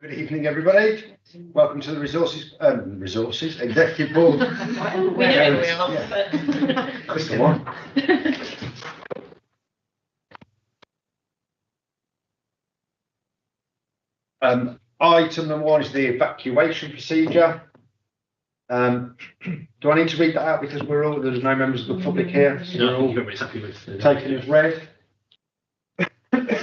Good evening, everybody. Welcome to the Resources Executive Board. We know who we are. Yeah. That's the one. Item number one is the evacuation procedure. Do I need to read that out because there's no members of the public here? So we're all taken as read.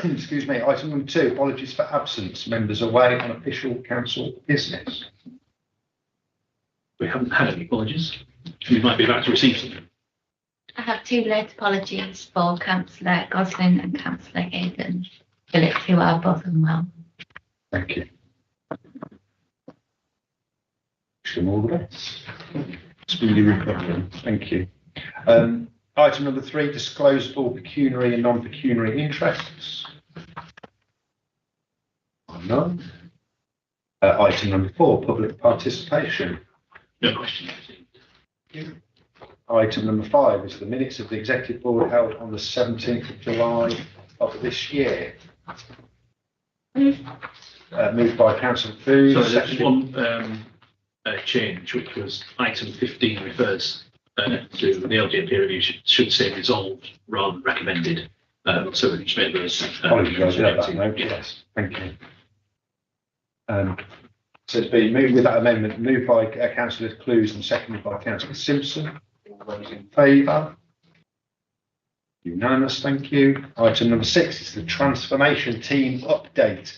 Excuse me. Item number two, apologies for absence. Members away on official council business. We haven't had any apologies. We might be about to receive some. I have two late apologies for Councillor Gosling and Councillor Hayden Phillips, who are both unwell. Thank you. Wish them all the best. Speedy recovery. Thank you. Item number three, disclosable pecuniary and non-pecuniary interests. None. Item number four, public participation. No question. Item number five is the minutes of the Executive Board held on the 17th of July of this year. Moved by Councillor Food. So there's one change, which was item 15 refers to the LGMP review should say resolved rather than recommended. So we just made those. Apologies, I that note. Yes, thank you. So it's been moved with that amendment, moved by Councillor Clues and seconded by Councillor Simpson. All those in favour? Unanimous, thank you. Item number 6 is the transformation team update.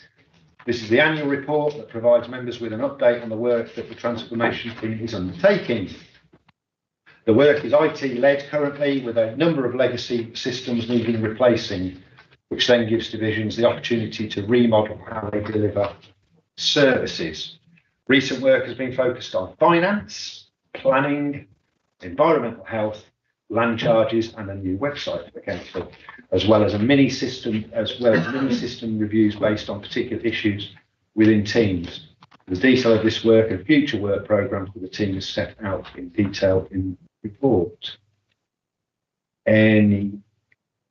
This is the annual report that provides members with an update on the work that the transformation team is undertaking. The work is IT-led currently, with a number of legacy systems needing replacing, which then gives divisions the opportunity to remodel how they deliver services. Recent work has been focused on finance, planning, environmental health, land charges, and a new website for the council, as well as mini system reviews based on particular issues within teams. The detail of this work and future work programmes for the team is set out in detail in the report. Any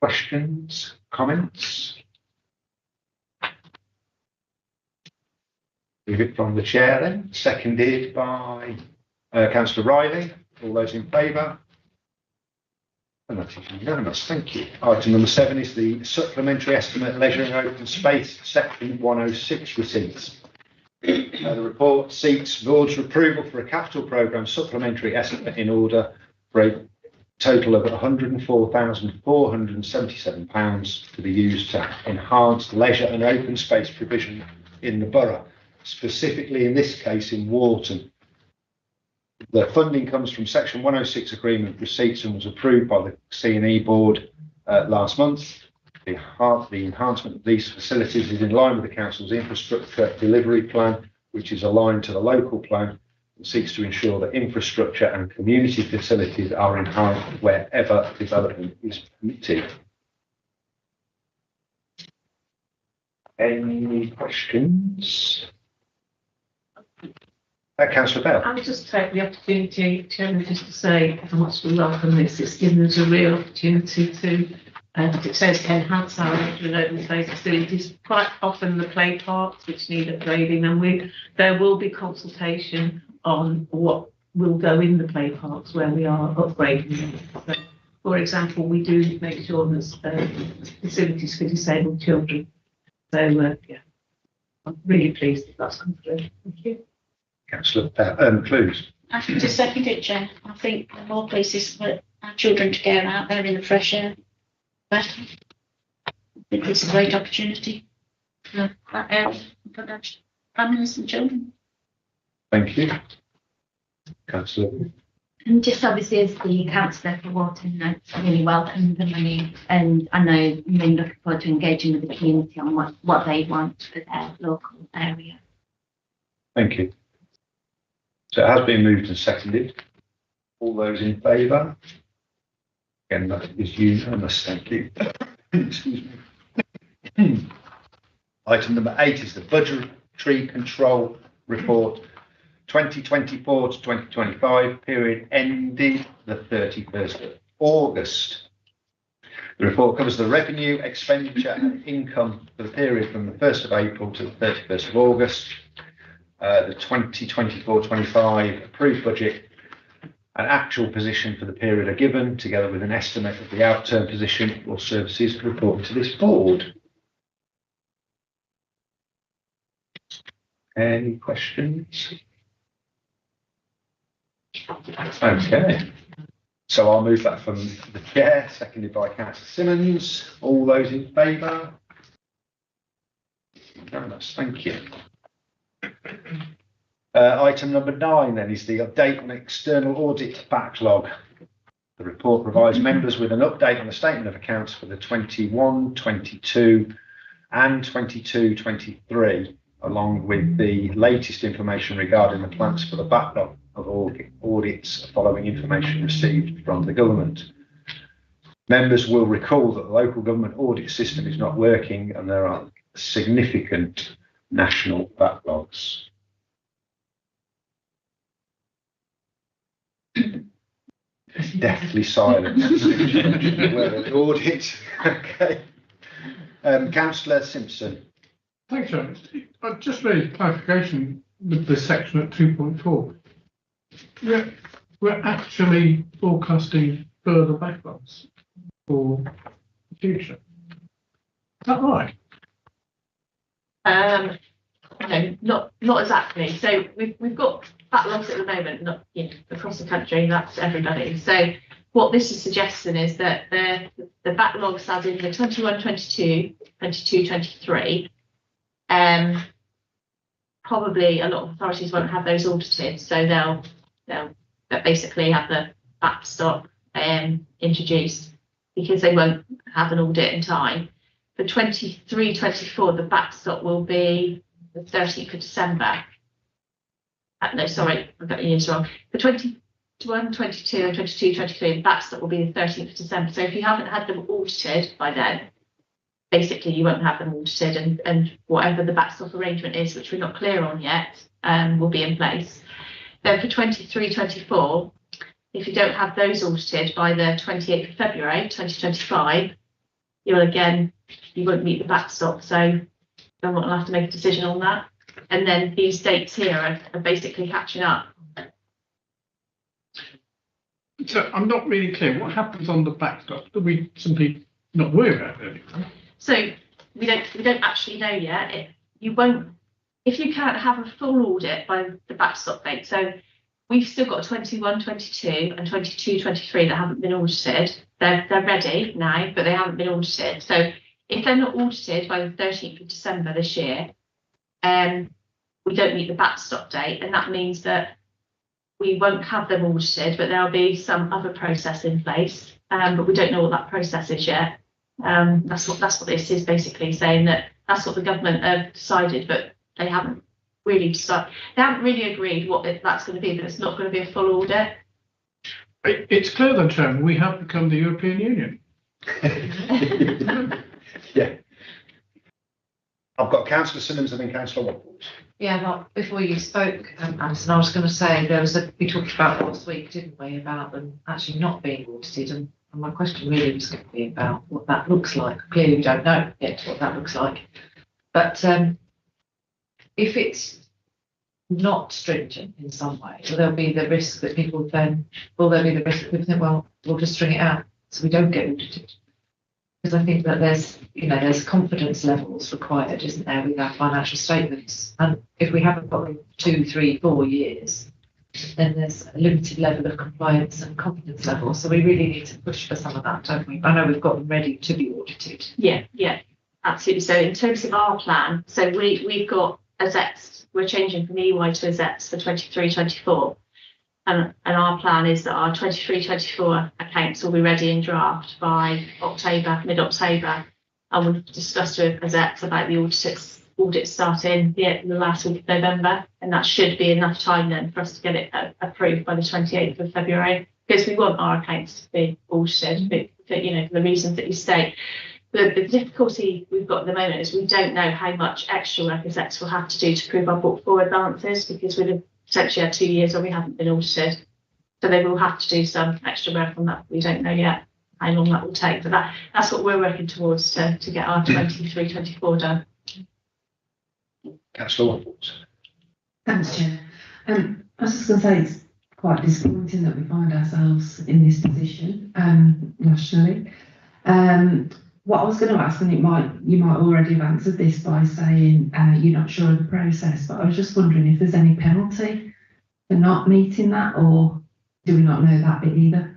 questions, comments? Move it from the chair then, seconded by Councillor Riley. All those in favour? And that is unanimous, thank you. Item number 7 is the supplementary estimate leisure and open space section 106 receipts. The report seeks board's approval for a capital programme supplementary estimate in order for a total of £104,477 to be used to enhance leisure and open space provision in the borough, specifically in this case in Wharton. The funding comes from Section 106 agreement receipts and was approved by the C&E board last month. The enhancement of these facilities is in line with the council's infrastructure delivery plan, which is aligned to the local plan and seeks to ensure that infrastructure and community facilities are enhanced wherever development is permitted. Any questions? Councillor Bell. I'll just take the opportunity, Chairman, just to say how much we welcome this. It's given us a real opportunity to, as it says, enhance our leisure and open space facilities. Quite often the play parks which need upgrading, and there will be consultation on what will go in the play parks where we are upgrading them. So, for example, we do make sure there's facilities for disabled children. So yeah, I'm really pleased that that's come through. Thank you. Councillor Clues. I can just second it, Chair. I think the more places for our children to go out there in the fresh air, better. I think it's a great opportunity for that area, for their families and children. Thank you. Councillor. And just obviously as the councillor for Wharton, I really welcome the money, and I know I'm really looking forward to engaging with the community on what they want for their local area. Thank you. So it has been moved and seconded. All those in favour? Again, that is unanimous, thank you. Excuse me. Item number 8 is the budgetary control report 2024 to 2025, period ended the 31st of August. The report covers the revenue, expenditure and income for the period from the 1st of April to the 31st of August, the 2024-25 approved budget and actual position for the period are given, together with an estimate of the outturn position or services reported to this board. Any questions? Okay. So I'll move that from the chair, seconded by Councillor Simmons. All those in favour? Unanimous, thank you. Item number 9 then is the update on external audit backlog. The report provides members with an update on the statement of accounts for the 21-22 and 22-23, along with the latest information regarding the plans for the backlog of audits following information received from the government. Members will recall that the local government audit system is not working and there are significant national backlogs. Deathly silent. Audit. Okay. Councillor Simpson. Thanks, John. I just raised clarification with the section at 2.4. We're actually forecasting further backlogs for the future. Is that right? No, not exactly. So we've got backlogs at the moment, not across the country. That's everybody. So what this is suggesting is that the backlogs, as in the 21-22, 22-23, probably a lot of authorities won't have those audited, so they'll basically have the backstop introduced because they won't have an audit in time. For 23-24, the backstop will be the 13th of December. No, sorry, I've got the years wrong. For 21-22 and 22-23, the backstop will be the 13th of December. So if you haven't had them audited by then, basically you won't have them audited, and whatever the backstop arrangement is, which we're not clear on yet, will be in place. Then for 23-24, if you don't have those audited by the 28th of February 2025, you won't meet the backstop, so government will have to make a decision on that. And then these dates here are basically catching up. So I'm not really clear what happens on the backstop. Do we simply not worry about it anymore? So we don't actually know yet. You won't, if you can't have a full audit by the backstop date. So we've still got 21-22 and 22-23 that haven't been audited. They're ready now, but they haven't been audited. So if they're not audited by the 13th of December this year, we don't meet the backstop date, and that means that we won't have them audited, but there'll be some other process in place, but we don't know what that process is yet. That's what this is basically saying, that that's what the government have decided, but they haven't really decided. They haven't really agreed what that's going to be, but it's not going to be a full audit. It's clear then, Chairman, we have become the European Union. Yeah. I've got Councillor Simmons and then Councillor Waffles. Yeah, well, before you spoke, Alison, I was going to say we talked about last week, didn't we, about them actually not being audited, and my question really was going to be about what that looks like. Clearly, we don't know yet what that looks like, but if it's not stringent in some way, there'll be the risk that people think, well, we'll just string it out so we don't get audited. Because I think that there's confidence levels required, isn't there, with our financial statements? And if we haven't got them 2, 3, 4 years, then there's a limited level of compliance and confidence level. So we really need to push for some of that, don't we? I know we've got them ready to be audited. Yeah, absolutely. So in terms of our plan, so we've got AZETs, we're changing from EY to AZETs for 23-24. And our plan is that our 23-24 accounts will be ready in draft by mid-October. And we've discussed with AZETs about the audit starting the last week of November. And that should be enough time then for us to get it approved by the 28th of February. Because we want our accounts to be audited, for the reasons that you state. The difficulty we've got at the moment is we don't know how much extra work AZETs will have to do to prove our book forward balances, because we'd have potentially had 2 years where we haven't been audited. So they will have to do some extra work on that. We don't know yet how long that will take. But that's what we're working towards to get our 23-24 done. Councillor Waffles. Thanks, Chair. I was just going to say it's quite disappointing that we find ourselves in this position nationally. What I was going to ask, and you might already have answered this by saying you're not sure of the process, but I was just wondering if there's any penalty for not meeting that, or do we not know that bit either?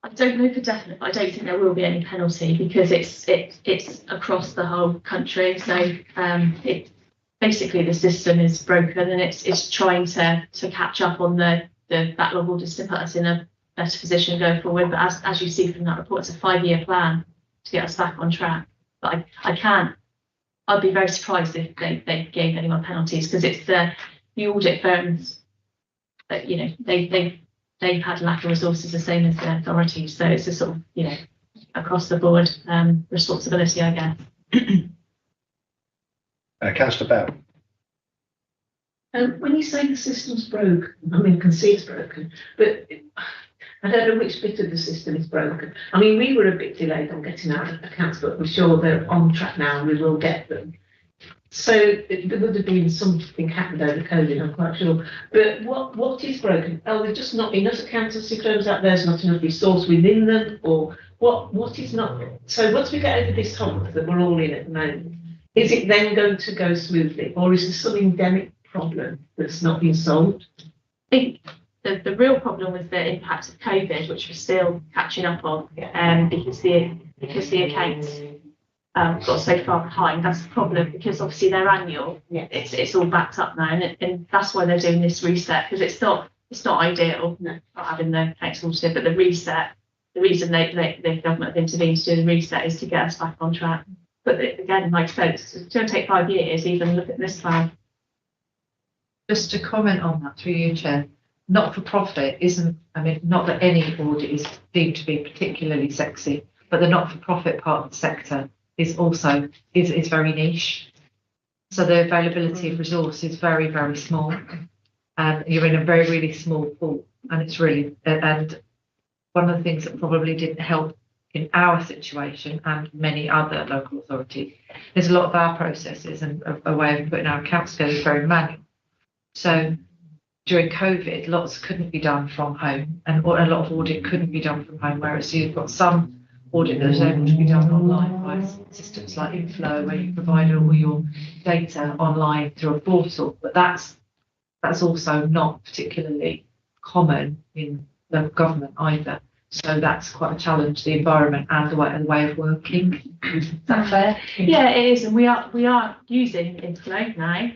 I don't know for definite, but I don't think there will be any penalty because it's across the whole country. So basically the system is broken and it's trying to catch up on the backlog orders to put us in a better position going forward. But as you see from that report, it's a 5-year plan to get us back on track. But I'd be very surprised if they gave anyone penalties, because it's the audit firms that, you know, they've had lack of resources the same as the authorities. So it's a sort of, you know, across the board responsibility, I guess. Councillor Bell. When you say the system's broken, I mean, I can see it's broken, but I don't know which bit of the system is broken. I mean, we were a bit delayed on getting our accounts, but we're sure they're on track now and we will get them. So there would have been something happened over COVID, I'm quite sure. But what is broken? Oh, there's just not enough accountancy firms out there, there's not enough resource within them, or what is not? So once we get over this hump that we're all in at the moment, is it then going to go smoothly, or is there some endemic problem that's not been solved? I think the real problem was the impact of COVID, which we're still catching up on, because the accounts got so far behind. That's the problem, because obviously they're annual. Yeah. It's all backed up now, and that's why they're doing this reset, because it's not ideal, not having the accounts audited, but the reset. The reason the government have intervened to do the reset is to get us back on track. But again, like I said, it's going to take 5 years. Even look at this plan. Just to comment on that through you, Chair, not-for-profit isn't, I mean, not that any audit is deemed to be particularly sexy, but the not-for-profit part of the sector is also is very niche. So the availability of resource is very, very small. And you're in a very, really small pool. And it's really, and one of the things that probably didn't help in our situation and many other local authorities, there's a lot of our processes and a way of putting our accounts together is very manual. So during COVID, lots couldn't be done from home, and a lot of audit couldn't be done from home, whereas you've got some audit that is able to be done online by systems like Inflow, where you provide all your data online through a portal. But that's also not particularly common in local government either. So that's quite a challenge, the environment and the way of working. Is that fair? Yeah, it is, and we are using Inflow now,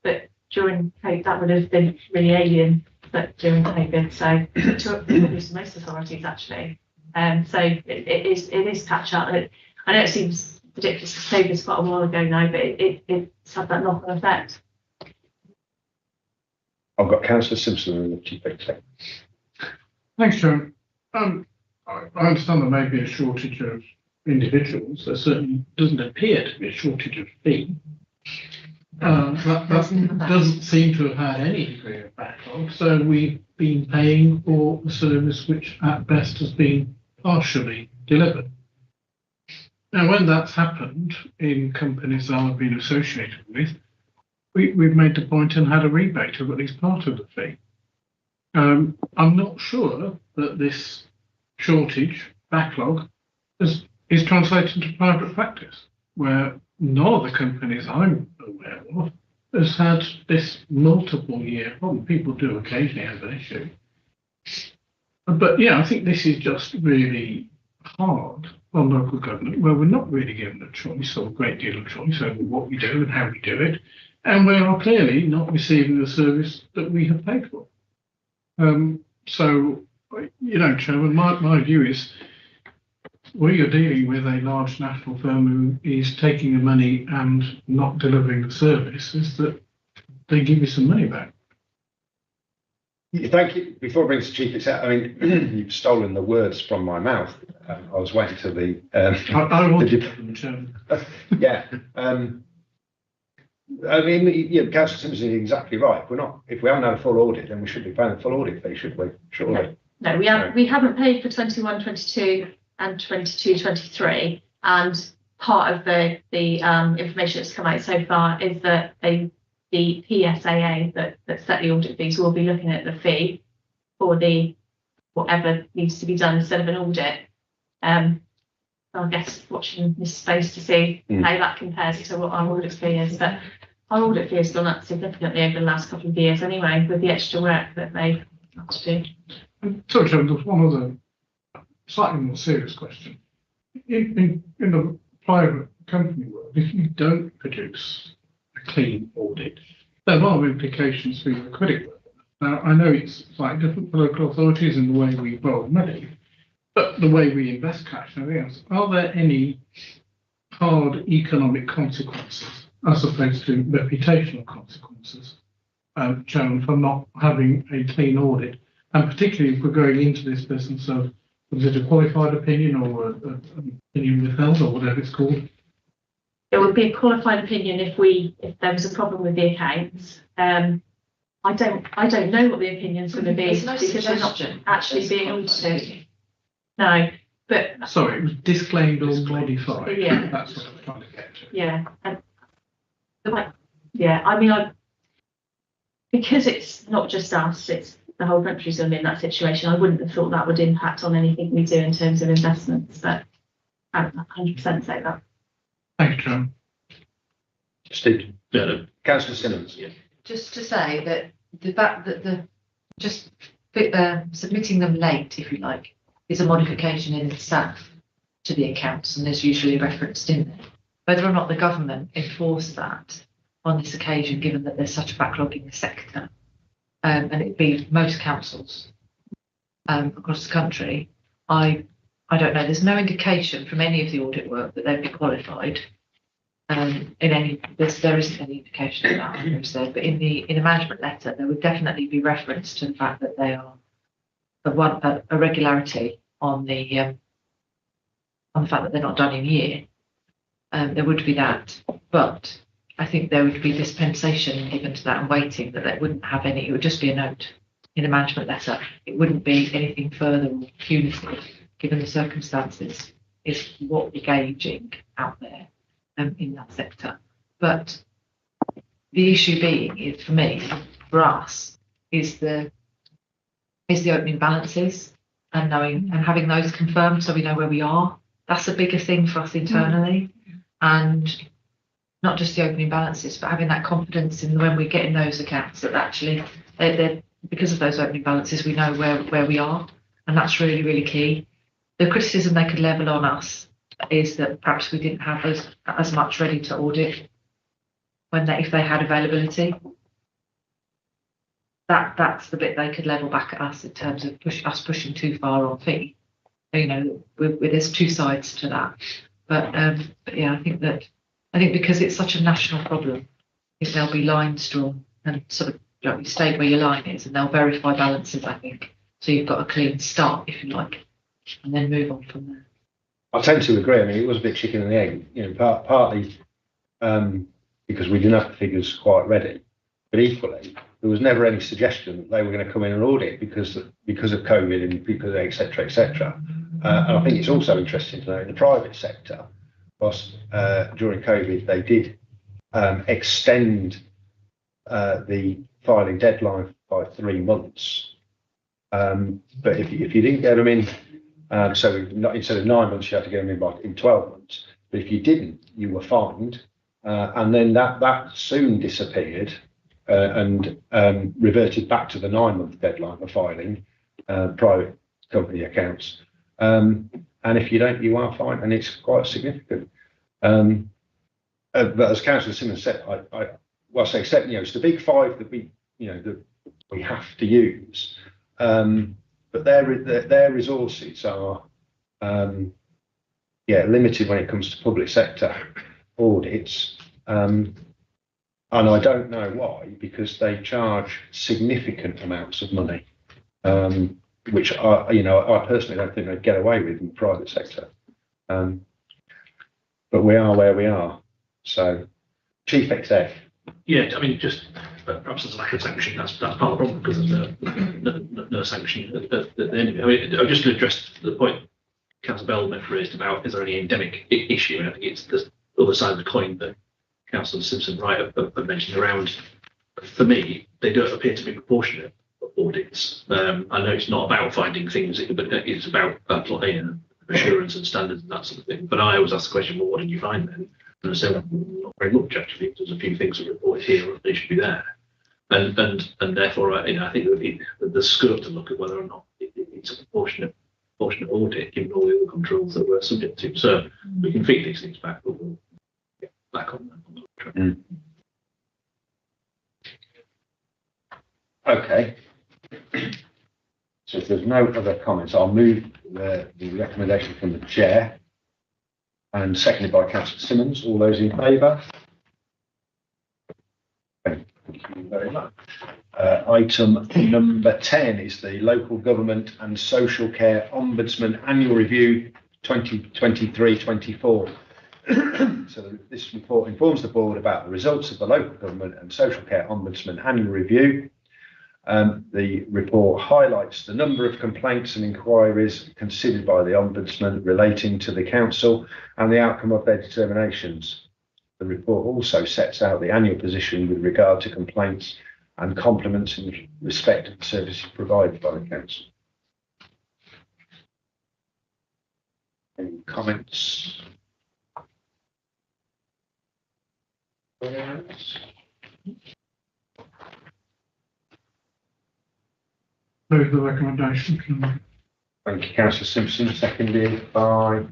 but during COVID that would have been really alien. But during COVID, so to most authorities actually, so it is catch up. I know it seems ridiculous to say this quite a while ago now, but it's had that knock-on effect. I've got Councillor Simpson and the Chief Executive. Thanks, Chairman. I understand there may be a shortage of individuals. There certainly doesn't appear to be a shortage of fee. That doesn't seem to have had any degree of backlog. So we've been paying for a service which at best has been partially delivered. Now, when that's happened in companies that I've been associated with, we've made the point and had a rebate of at least part of the fee. I'm not sure that this shortage backlog is translated to private practice, where none of the companies I'm aware of has had this multiple year problem. People do occasionally have an issue. But yeah, I think this is just really hard on local government, where we're not really given a choice or a great deal of choice over what we do and how we do it, and we are clearly not receiving the service that we have paid for. So, you know, Chairman, my view is, where you're dealing with a large national firm who is taking the money and not delivering the service, is that they give you some money back. Thank you. Before I bring to Chief Executive, I mean, you've stolen the words from my mouth. I was waiting to the. I wanted them, Chairman. Yeah. I mean, you know, Councillor Simpson is exactly right. If we haven't had a full audit, then we should be paying a full audit fee, should we? Surely. No, we haven't paid for 21, 22 and 22, 23. And part of the information that's come out so far is that the PSAA that set the audit fees will be looking at the fee for the whatever needs to be done instead of an audit. So I guess watching this space to see how that compares to what our audit fee is. But our audit fee has gone up significantly over the last couple of years anyway, with the extra work that they have to do. Sorry, Chairman, there's one other slightly more serious question. In the private company world, if you don't produce a clean audit, there are implications for your credit work. Now, I know it's slightly different for local authorities in the way we borrow money, but the way we invest cash and everything else, are there any hard economic consequences as opposed to reputational consequences, Chairman, for not having a clean audit? And particularly if we're going into this business of, was it a qualified opinion or an opinion withheld or whatever it's called? It would be a qualified opinion if there was a problem with the accounts. I don't know what the opinion's going to be because they're not actually being audited. No, but sorry, it was disclaimed or modified. Yeah, that's what I'm trying to get to. Yeah, I mean, because it's not just us; it's the whole country's going to be in that situation. I wouldn't have thought that would impact on anything we do in terms of investments, but I 100% say that. Thank you, John. Steve. No. Councillor Simmons. Yeah. Just to say that the fact that submitting them late, if you like, is a modification in itself to the accounts, and there's usually referenced in there. Whether or not the government enforce that on this occasion, given that there's such a backlog in the sector, and it'd be most councils across the country, I don't know. There's no indication from any of the audit work that they'd be qualified. In any, there isn't any indication of that, is there? But in the management letter, there would definitely be reference to the fact that they are a regularity on the fact that they're not done in year. There would be that, but I think there would be dispensation given to that and waiting that they wouldn't have any. It would just be a note in the management letter. It wouldn't be anything further or punitive, given the circumstances. Is what we're gauging out there. In that sector, but the issue being is for me, for us, is the opening balances and knowing and having those confirmed so we know where we are. That's a bigger thing for us internally, and not just the opening balances, but having that confidence in when we get in those accounts that actually they're because of those opening balances we know where we are, and that's really, really key. The criticism they could level on us is that perhaps we didn't have as much ready to audit if they had availability. That's the bit they could level back at us in terms of pushing too far on fee. You know, there's two sides to that. But yeah, I think because it's such a national problem, if there'll be lines drawn and sort of you state where your line is, and they'll verify balances. I think so. You've got a clean start, if you like, and then move on from there. I tend to agree. I mean, it was a bit chicken and the egg, you know, partly because we didn't have the figures quite ready, but equally there was never any suggestion that they were going to come in and audit because of COVID and because et cetera, et cetera. And I think it's also interesting to know in the private sector, whilst during COVID they did extend the filing deadline by 3 months. But if you didn't get them in, so instead of 9 months, you had to get them in 12 months. But if you didn't, you were fined, and then that soon disappeared and reverted back to the 9-month deadline for filing private company accounts. And if you don't, you are fined, and it's quite significant. But as Councillor Simmons said, I say except it's the big five that we have to use. But their resources are limited when it comes to public sector audits, and I don't know why, because they charge significant amounts of money, which I personally don't think they'd get away with in the private sector. But we are where we are. So, chief exec, Yeah, I mean, just perhaps there's a lack of sanction. That's part of the problem because there's no sanction at the end of it. I mean, I just to address the point Councillor Bell raised about is there any endemic issue, and I think it's the other side of the coin that Councillor Simpson Wright have mentioned around. For me, they don't appear to be proportionate audits. I know it's not about finding things, but it's about applying assurance and standards and that sort of thing. But I always ask the question, well, what did you find then? And I said, well, not very much actually. There's a few things that are reported here, they should be there. And therefore, I think that there's scope to look at whether or not it's a proportionate audit, given all the other controls that we're subject to. So we can feed these things back, but we'll get back on track. Okay. So if there's no other comments, I'll move the recommendation from the chair and seconded by Councillor Simmons. All those in favour? Thank you very much. Item number 10 is the Local Government and Social Care Ombudsman Annual Review 2023-24. So this report informs the board about the results of the Local Government and Social Care Ombudsman Annual Review. The report highlights the number of complaints and inquiries considered by the Ombudsman relating to the Council and the outcome of their determinations. The report also sets out the annual position with regard to complaints and compliments in respect of the services provided by the Council. Any comments? Move the recommendation. Thank you, Councillor Simpson, seconded by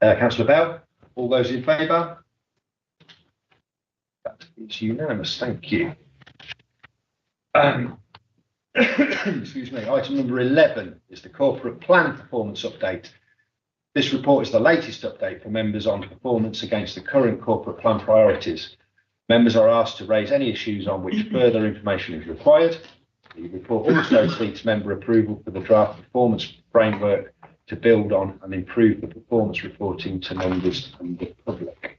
Councillor Bell. All those in favour? That is unanimous, thank you. Excuse me. Item number 11 is the Corporate Plan Performance Update. This report is the latest update for members on performance against the current corporate plan priorities. Members are asked to raise any issues on which further information is required. The report also seeks member approval for the draft performance framework to build on and improve the performance reporting to members and the public.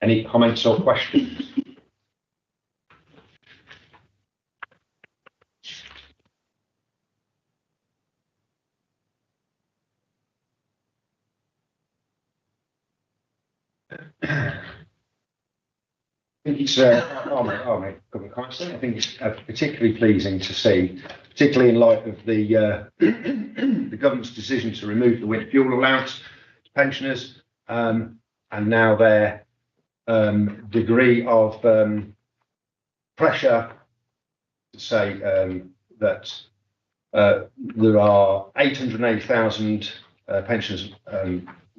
Any comments or questions? I think it's, I'll make a couple of comments. I think it's particularly pleasing to see, particularly in light of the the government's decision to remove the winter fuel allowance to pensioners, and now their degree of pressure to say that there are 880,000 pensioners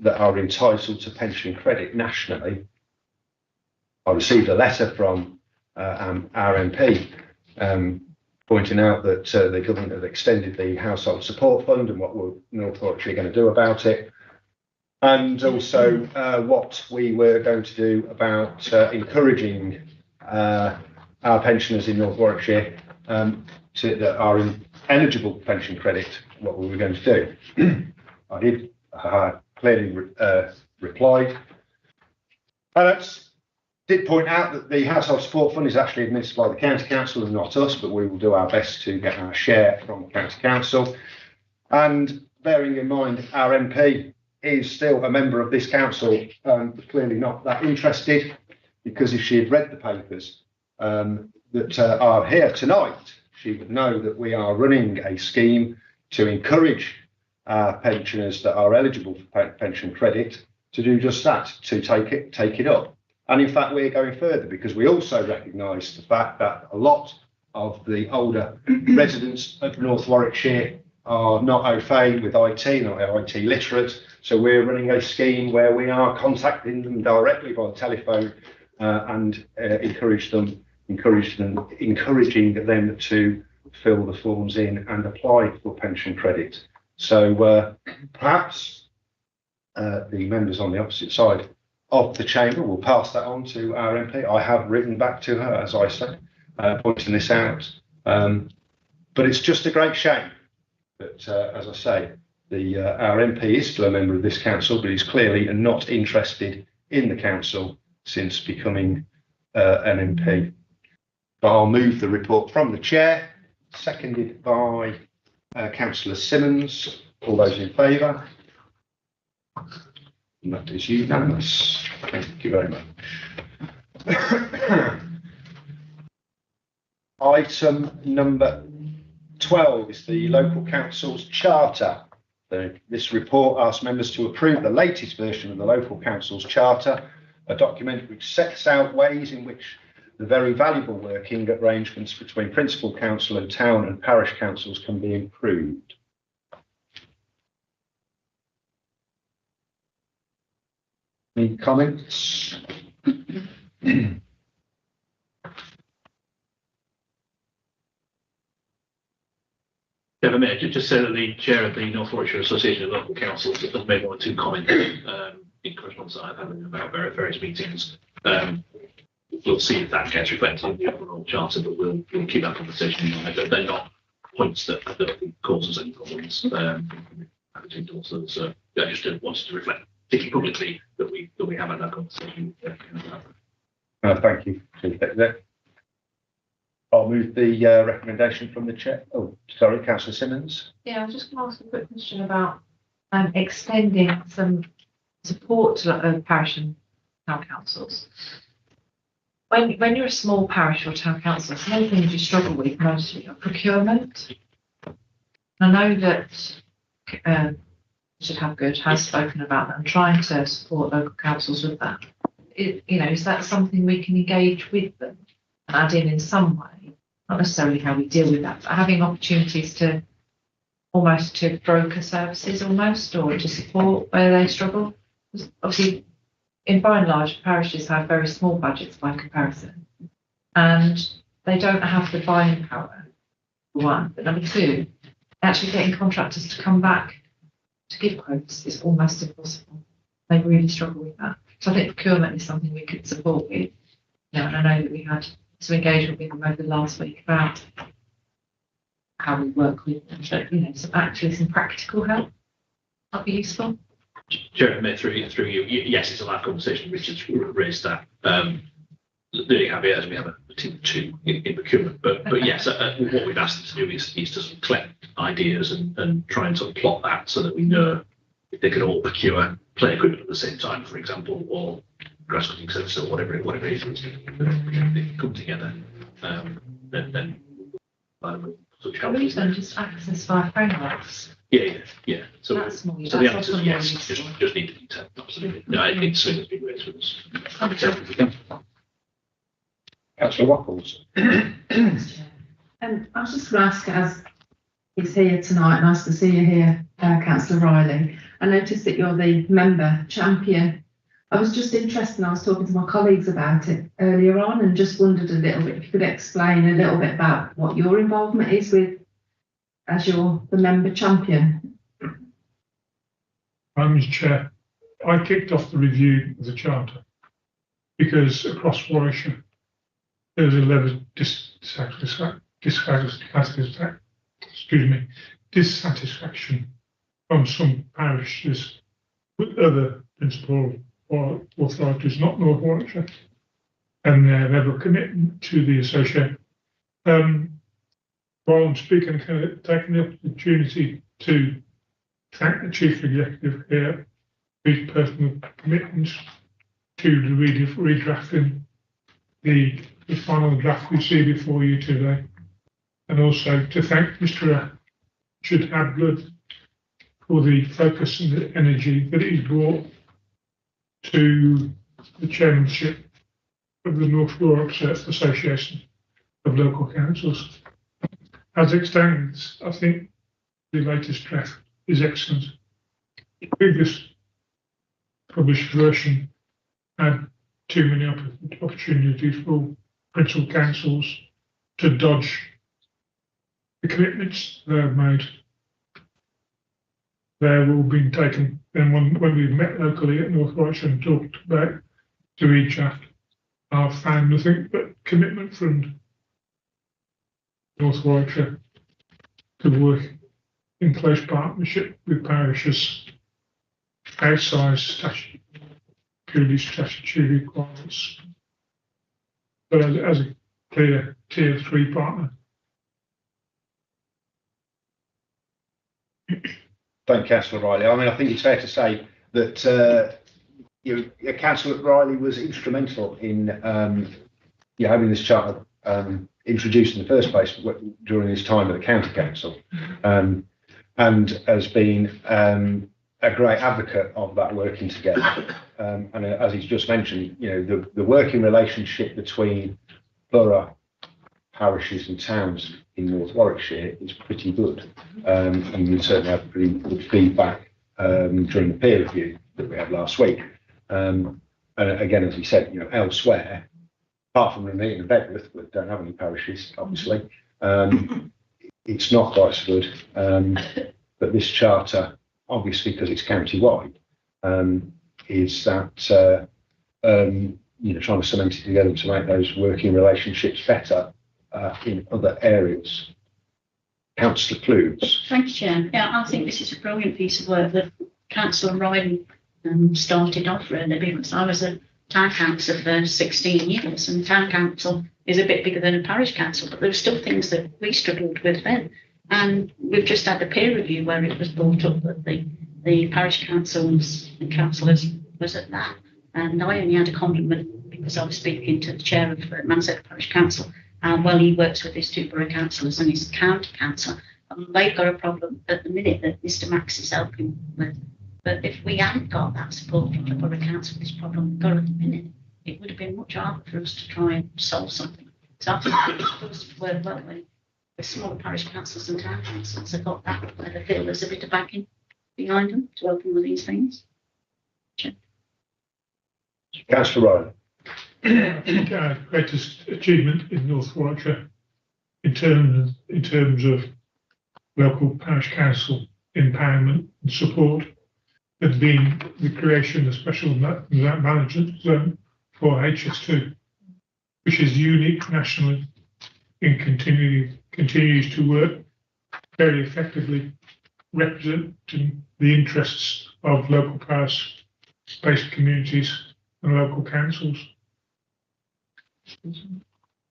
that are entitled to pension credit nationally. I received a letter from our MP pointing out that the government have extended the household support fund and what we're North Warwickshire going to do about it, and also what we were going to do about encouraging our pensioners in North Warwickshire that are eligible for pension credit, what we were going to do. I did clearly replied. Did point out that the household support fund is actually administered by the county council and not us, but we will do our best to get our share from the county council. And bearing in mind our MP is still a member of this council, clearly not that interested, because if she had read the papers that are here tonight, she would know that we are running a scheme to encourage pensioners that are eligible for pension credit to do just that, to take it up. And in fact, we're going further because we also recognise the fact that a lot of the older residents of North Warwickshire are not au fait with IT, not IT literate. So we're running a scheme where we are contacting them directly by the telephone and encouraging them to fill the forms in and apply for pension credit. So perhaps the members on the opposite side of the chamber will pass that on to our MP. I have written back to her, as I said, pointing this out. But it's just a great shame that, as I say, our MP is still a member of this council, but he's clearly not interested in the council since becoming an MP. But I'll move the report from the chair, seconded by Councillor Simmons. All those in favour? And that is unanimous. Thank you very much. Item number 12 is the local council's charter. This report asks members to approve the latest version of the local council's charter, a document which sets out ways in which the very valuable working arrangements between principal council and town and parish councils can be improved. Any comments? Yeah, I mean, just say that the chair of the North Warwickshire Association of Local Councils has made 1 or 2 comments in correspondence that I've had about various meetings. We'll see if that gets reflected in the overall charter, but we'll keep that conversation in mind. They're not points that cause us any problems. So I just wanted to reflect, particularly publicly, that we have had that conversation. Thank you. I'll move the recommendation from the chair. Oh, sorry, Councillor Simmons. Yeah, I was just going to ask a quick question about extending some support to parish and town councils. When you're a small parish or town council, some of the things you struggle with mostly are procurement. I know that Richard Habgood has spoken about that and trying to support local councils with that. Is that something we can engage with them and add in some way? Not necessarily how we deal with that, but having opportunities to almost to broker services almost, or to support where they struggle. Obviously, in by and large, parishes have very small budgets by comparison, and they don't have the buying power, for one. But number two, actually getting contractors to come back to give quotes is almost impossible. They really struggle with that. So I think procurement is something we could support with. And I know that we had some engagement with them over the last week about how we work with them, but some practical help. That'd be useful. Chair, through you, yes, it's a live conversation. Richard's raised that. The only caveat is we have a team of 2 in procurement, but yes, what we've asked them to do is to sort of collect ideas and try and sort of plot that so that we know if they can all procure play equipment at the same time, for example, or grass cutting service or whatever it is, they come together. Then such Can we then just access via frameworks? Yeah. So the answer is yes. Just need to be tested. Absolutely. No, it's something that's been raised with us. Councillor Wackles. I was just going to ask, as he's here tonight, nice to see you here, Councillor Riley. I noticed that you're the member champion. I was just interested, and I was talking to my colleagues about it earlier on, and just wondered a little bit if you could explain a little bit about what your involvement is with, as you're the member champion. Mr. Chair, I kicked off the review of the charter because across Warwickshire there's a level of dissatisfaction from some parishes with other principal or authorities, not North Warwickshire, and their level of commitment to the association. While I'm speaking, I'm kind of taking the opportunity to thank the Chief Executive here for his personal commitment to the redrafting the final draft we see before you today, and also to thank Mr. Richard Habgood for the focus and the energy that he's brought to the chairmanship of the North Warwickshire Association of Local Councils. As it stands, I think the latest draft is excellent. The previous published version had too many opportunities for principal councils to dodge the commitments they have made. They're all being taken. Then when we met locally at North Warwickshire and talked about the redraft, I've found nothing but commitment from North Warwickshire to work in close partnership with parishes outside purely statutory requirements, but as a clear tier 3 partner. Thank you, Councillor Riley. I mean, I think it's fair to say that Councillor Riley was instrumental in having this charter introduced in the first place during his time at the County Council, and has been a great advocate of that working together. And as he's just mentioned, the working relationship between borough, parishes and towns in North Warwickshire is pretty good. And we certainly had pretty good feedback during the peer review that we had last week. And again, as he said, elsewhere, apart from Nuneaton and Bedworth, we don't have any parishes, obviously, it's not quite so good. But this charter, obviously, because it's county-wide, is that trying to cement it together to make those working relationships better in other areas. Councillor Clues. Thank you, Chair. Yeah, I think this is a brilliant piece of work that Councillor Riley started off really, because I was a town council for 16 years, and town council is a bit bigger than a parish council, but there were still things that we struggled with then. And we've just had a peer review where it was brought up that the parish councils and councillors was at that. And I only had a compliment because I was speaking to the chair of Mansett Parish Council. Well, he works with his 2 borough councillors and his county council. And they've got a problem at the minute that Mr. Max is helping with. But if we hadn't got that support from the borough council, this problem we've got at the minute, it would have been much harder for us to try and solve something. So I think it does work well when the smaller parish councils and town councils have got that, where they feel there's a bit of backing behind them to help them with these things. Councillor Riley. I think our greatest achievement in North Warwickshire in terms of local parish council empowerment and support has been the creation of a special management zone for HS2, which is unique nationally and continues to work very effectively, representing the interests of local parish-based communities and local councils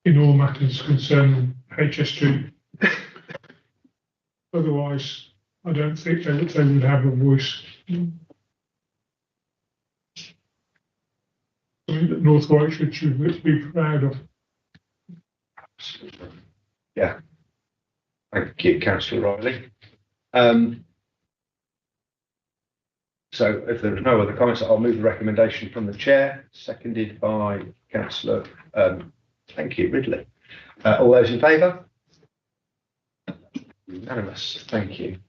in all matters concerning HS2. Otherwise, I don't think they would have a voice. Something that North Warwickshire should be proud of. Yeah. Thank you, Councillor Riley. So if there are no other comments, I'll move the recommendation from the chair, seconded by Councillor, thank you, Ridley. All those in favour? Unanimous, thank you.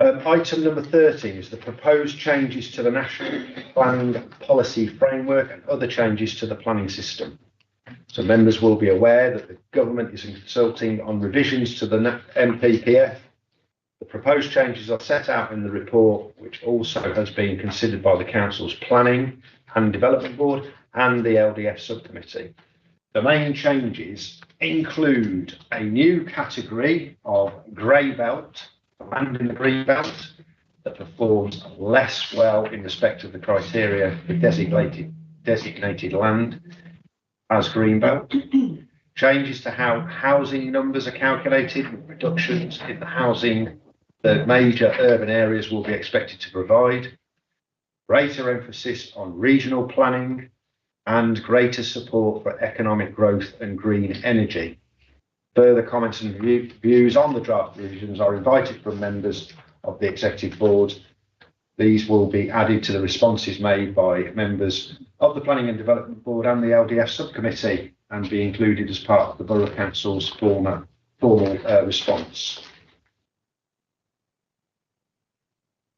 Item number 13 is the proposed changes to the National Planning Policy Framework and other changes to the planning system. So members will be aware that the government is consulting on revisions to the NPPF. The proposed changes are set out in the report, which also has been considered by the Council's Planning and Development Board and the LDF Subcommittee. The main changes include a new category of grey belt, land in the green belt, that performs less well in respect of the criteria for designated land as green belt. Changes to how housing numbers are calculated, with reductions in the housing that major urban areas will be expected to provide. Greater emphasis on regional planning and greater support for economic growth and green energy. Further comments and views on the draft revisions are invited from members of the Executive Board. These will be added to the responses made by members of the Planning and Development Board and the LDF Subcommittee and be included as part of the Borough Council's formal response.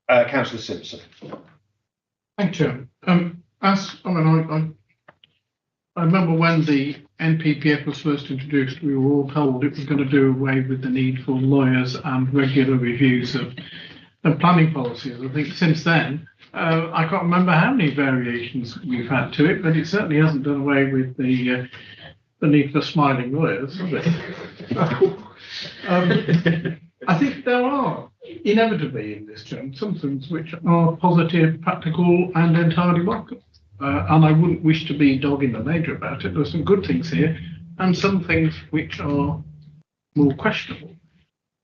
Councillor Simpson. Thank you. I remember when the NPPF was first introduced, we were all told it was going to do away with the need for lawyers and regular reviews of planning policies. I think since then, I can't remember how many variations we've had to it, but it certainly hasn't done away with the need for smiling lawyers, has it? I think there are inevitably in this term some things which are positive, practical, and entirely welcome. And I wouldn't wish to be dog in the manger about it. There's some good things here, and some things which are more questionable.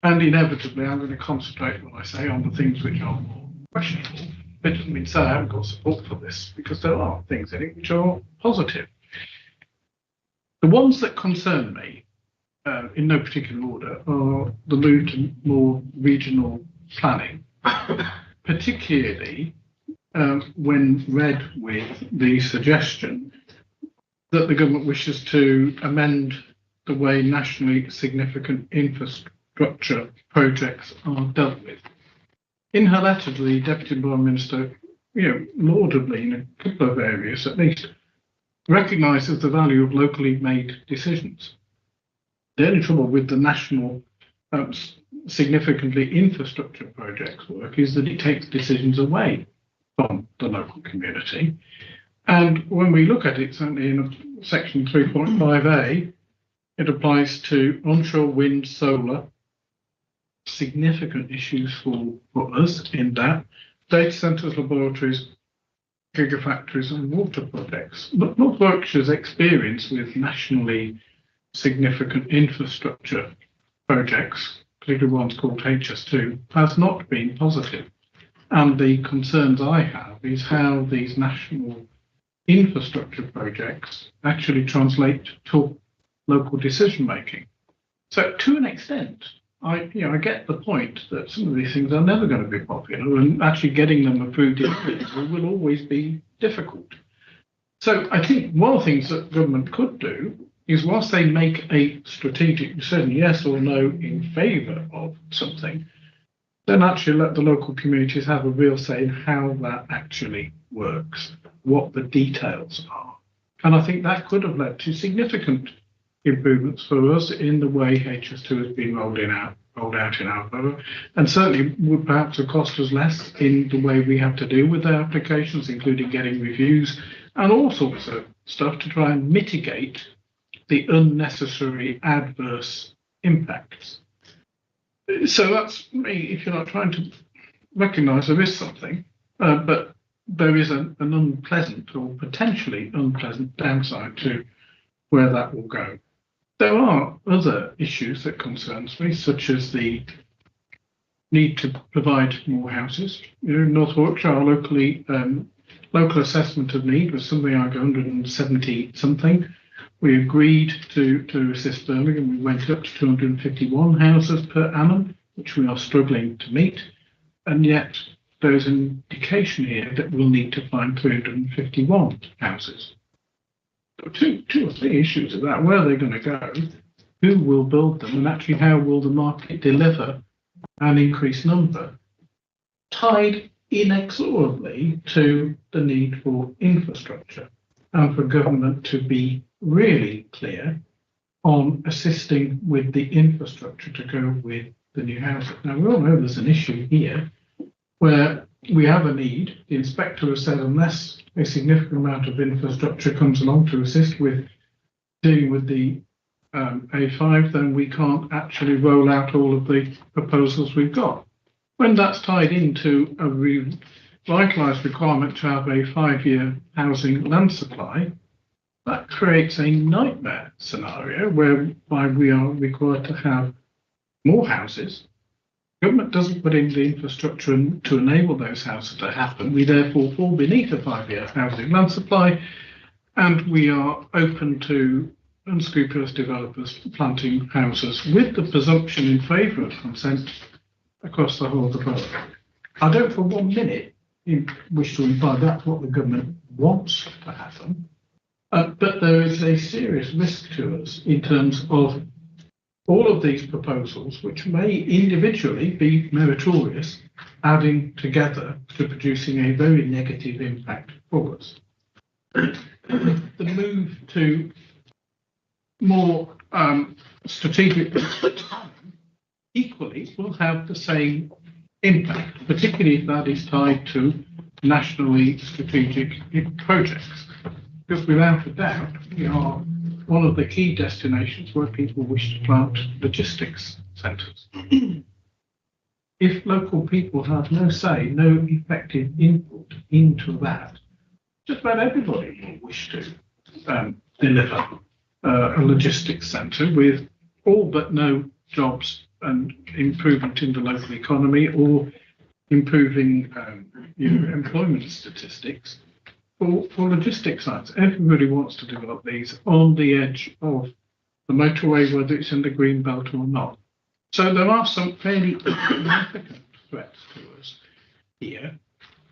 And inevitably, I'm going to concentrate, when I say, on the things which are more questionable. It doesn't mean to say I haven't got support for this, because there are things in it which are positive. The ones that concern me, in no particular order, are the move to more regional planning, particularly when read with the suggestion that the government wishes to amend the way nationally significant infrastructure projects are dealt with. In her letter to the Deputy Prime Minister, laudably in a couple of areas at least, recognises the value of locally made decisions. The only trouble with the national significantly infrastructure projects work is that it takes decisions away from the local community. And when we look at it, certainly in section 3.5a, it applies to onshore wind, solar, significant issues for us in that, data centres, laboratories, gigafactories and water projects. North Yorkshire's experience with nationally significant infrastructure projects, particularly ones called HS2, has not been positive. And the concerns I have is how these national infrastructure projects actually translate to local decision making. So to an extent, I get the point that some of these things are never going to be popular, and actually getting them approved in principle will always be difficult. So I think one of the things that government could do is, whilst they make a strategic decision, yes or no, in favour of something, then actually let the local communities have a real say in how that actually works, what the details are. And I think that could have led to significant improvements for us in the way HS2 has been rolled out in our borough, and certainly would perhaps have cost us less in the way we have to deal with their applications, including getting reviews and all sorts of stuff to try and mitigate the unnecessary adverse impacts. So that's me, if you're not trying to recognise there is something, but there is an unpleasant or potentially unpleasant downside to where that will go. There are other issues that concerns me, such as the need to provide more houses. North Yorkshire, our local assessment of need was something like 170 something. We agreed to assist Birmingham. We went up to 251 houses per annum, which we are struggling to meet. And yet there is an indication here that we'll need to find 351 houses. Two or three issues of that. Where are they going to go? Who will build them? And actually, how will the market deliver an increased number? Tied inexorably to the need for infrastructure and for government to be really clear on assisting with the infrastructure to go with the new houses. Now, we all know there's an issue here where we have a need. The inspector has said unless a significant amount of infrastructure comes along to assist with dealing with the A5, then we can't actually roll out all of the proposals we've got. When that's tied into a revitalised requirement to have a 5-year housing land supply, that creates a nightmare scenario whereby we are required to have more houses. Government doesn't put in the infrastructure to enable those houses to happen. We therefore fall beneath a 5-year housing land supply, and we are open to unscrupulous developers planting houses with the presumption in favour of consent across the whole of the borough. I don't for 1 minute wish to imply that's what the government wants to happen, but there is a serious risk to us in terms of all of these proposals, which may individually be meritorious, adding together to producing a very negative impact for us. The move to more strategic equally will have the same impact, particularly if that is tied to nationally strategic projects. Because without a doubt, we are one of the key destinations where people wish to plant logistics centres. If local people have no say, no effective input into that, just about everybody will wish to deliver a logistics centre with all but no jobs and improvement in the local economy or improving employment statistics for logistics sites. Everybody wants to develop these on the edge of the motorway, whether it's in the green belt or not. So there are some fairly significant threats to us here,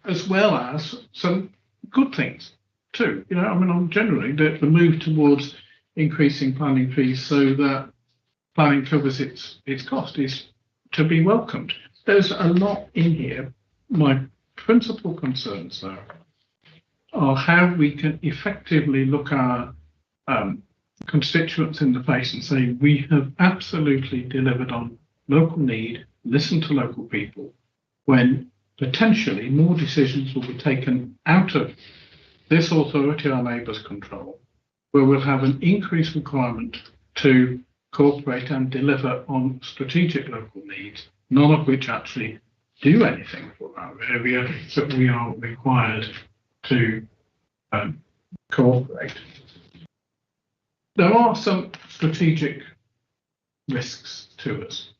as well as some good things too. Generally the move towards increasing planning fees so that planning covers its cost is to be welcomed. There's a lot in here. My principal concerns, though, are how we can effectively look our constituents in the face and say we have absolutely delivered on local need, listened to local people, when potentially more decisions will be taken out of this authority, our neighbours' control, where we'll have an increased requirement to cooperate and deliver on strategic local needs, none of which actually do anything for our area, but we are required to cooperate. There are some strategic risks to us.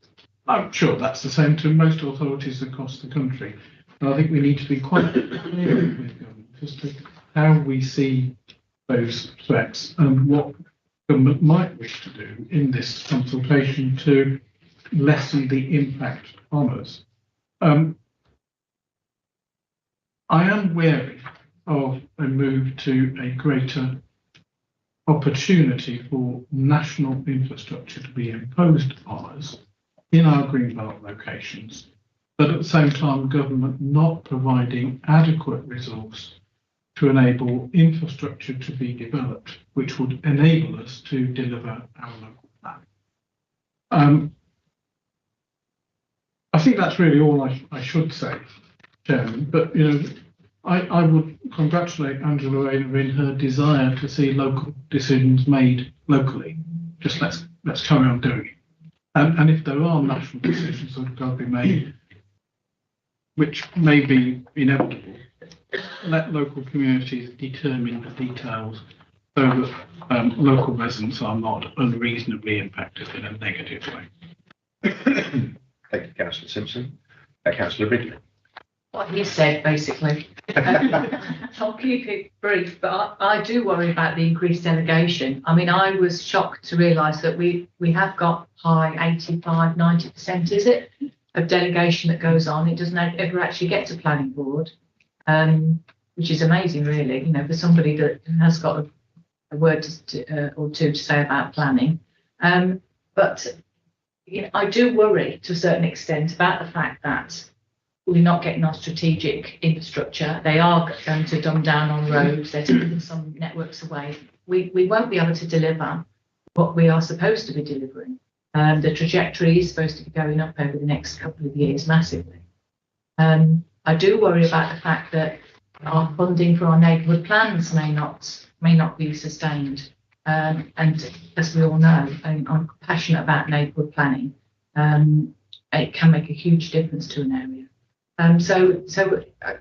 I'm sure that's the same to most authorities across the country. And I think we need to be quite clear with government as to how we see those threats and what government might wish to do in this consultation to lessen the impact on us. I am wary of a move to a greater opportunity for national infrastructure to be imposed on us in our greenbelt locations, but at the same time government not providing adequate resource to enable infrastructure to be developed, which would enable us to deliver our local plan. I think that's really all I should say, Chairman, but I would congratulate Angela Rayner in her desire to see local decisions made locally. Just let's carry on doing it. And if there are national decisions that have got to be made, which may be inevitable, let local communities determine the details so that local residents are not unreasonably impacted in a negative way. Thank you, Councillor Simpson. Councillor Ridley. What you said, basically. I'll keep it brief, but I do worry about the increased delegation. I mean, I was shocked to realise that we have got high 85, 90%, is it, of delegation that goes on. It doesn't ever actually get to planning board, which is amazing, really, for somebody that has got a word or two to say about planning. But I do worry to a certain extent about the fact that we're not getting our strategic infrastructure. They are going to dumb down on roads. They're taking some networks away. We won't be able to deliver what we are supposed to be delivering. The trajectory is supposed to be going up over the next couple of years massively. I do worry about the fact that our funding for our neighbourhood plans may not be sustained. And as we all know, I'm passionate about neighbourhood planning. It can make a huge difference to an area. So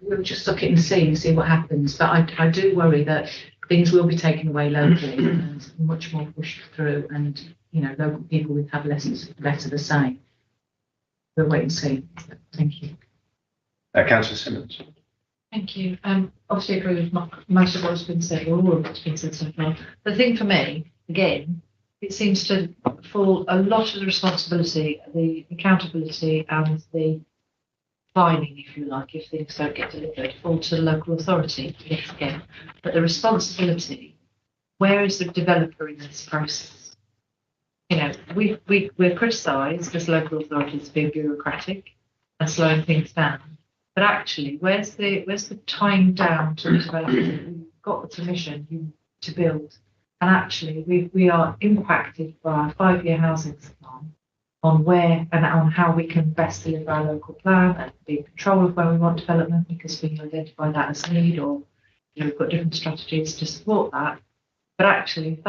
we'll just look at and see what happens. But I do worry that things will be taken away locally and much more pushed through, and local people will have less of a say. We'll wait and see. Thank you. Councillor Simmons. Thank you. Obviously agree with most of what's been said, or all of what's been said so far. The thing for me, again, it seems to fall a lot of the responsibility, the accountability and the fining, if you like, if things don't get delivered, fall to the local authority, yes, again. But the responsibility, where is the developer in this process? We're criticised as local authorities being bureaucratic and slowing things down. But actually, where's the time down to the developer who got the permission to build? And actually, we are impacted by our 5-year housing plan on where and on how we can best deliver our local plan and be in control of where we want development, because we identify that as need, or we've got different strategies to support that. But actually,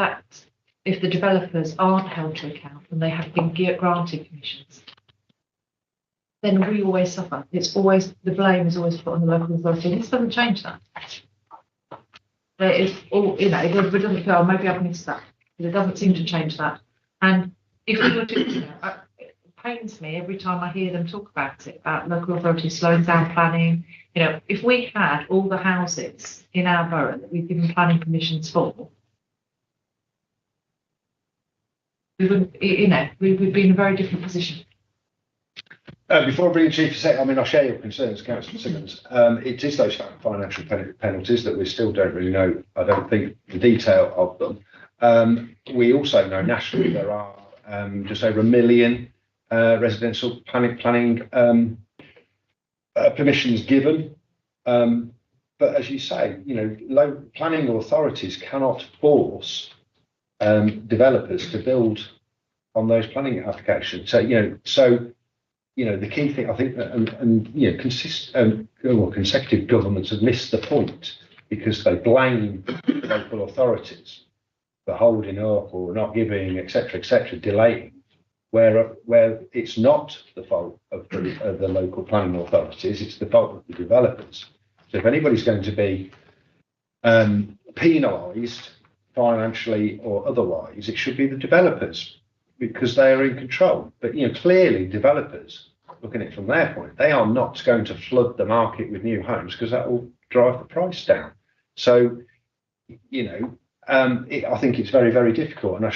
if the developers aren't held to account and they have been granted permissions, then we always suffer. It's always, the blame is always put on the local authority, and this doesn't change that. There is all, you know, it doesn't feel, maybe I've missed that, but it doesn't seem to change that. And if we were to, you know, it pains me every time I hear them talk about it, about local authorities slowing down planning. You know, if we had all the houses in our borough that we've given planning permissions for, we wouldn't, you know, we would be in a very different position. Before I bring in Chief Exec, I mean, I share your concerns, Councillor Simmons. It is those financial penalties that we still don't really know, I don't think, the detail of them. We also know nationally there are just over 1 million residential planning permissions given. But as you say, you know, low planning authorities cannot force developers to build on those planning applications. So, you know, the key thing, I think, and you know, consecutive governments have missed the point because they blame local authorities for holding up or not giving, etc., delaying, where it's not the fault of the local planning authorities, it's the fault of the developers. So if anybody's going to be penalised financially or otherwise, it should be the developers, because they are in control. But, you know, clearly developers, looking at it from their point, they are not going to flood the market with new homes because that will drive the price down. So, you know, I think it's very, very difficult. And I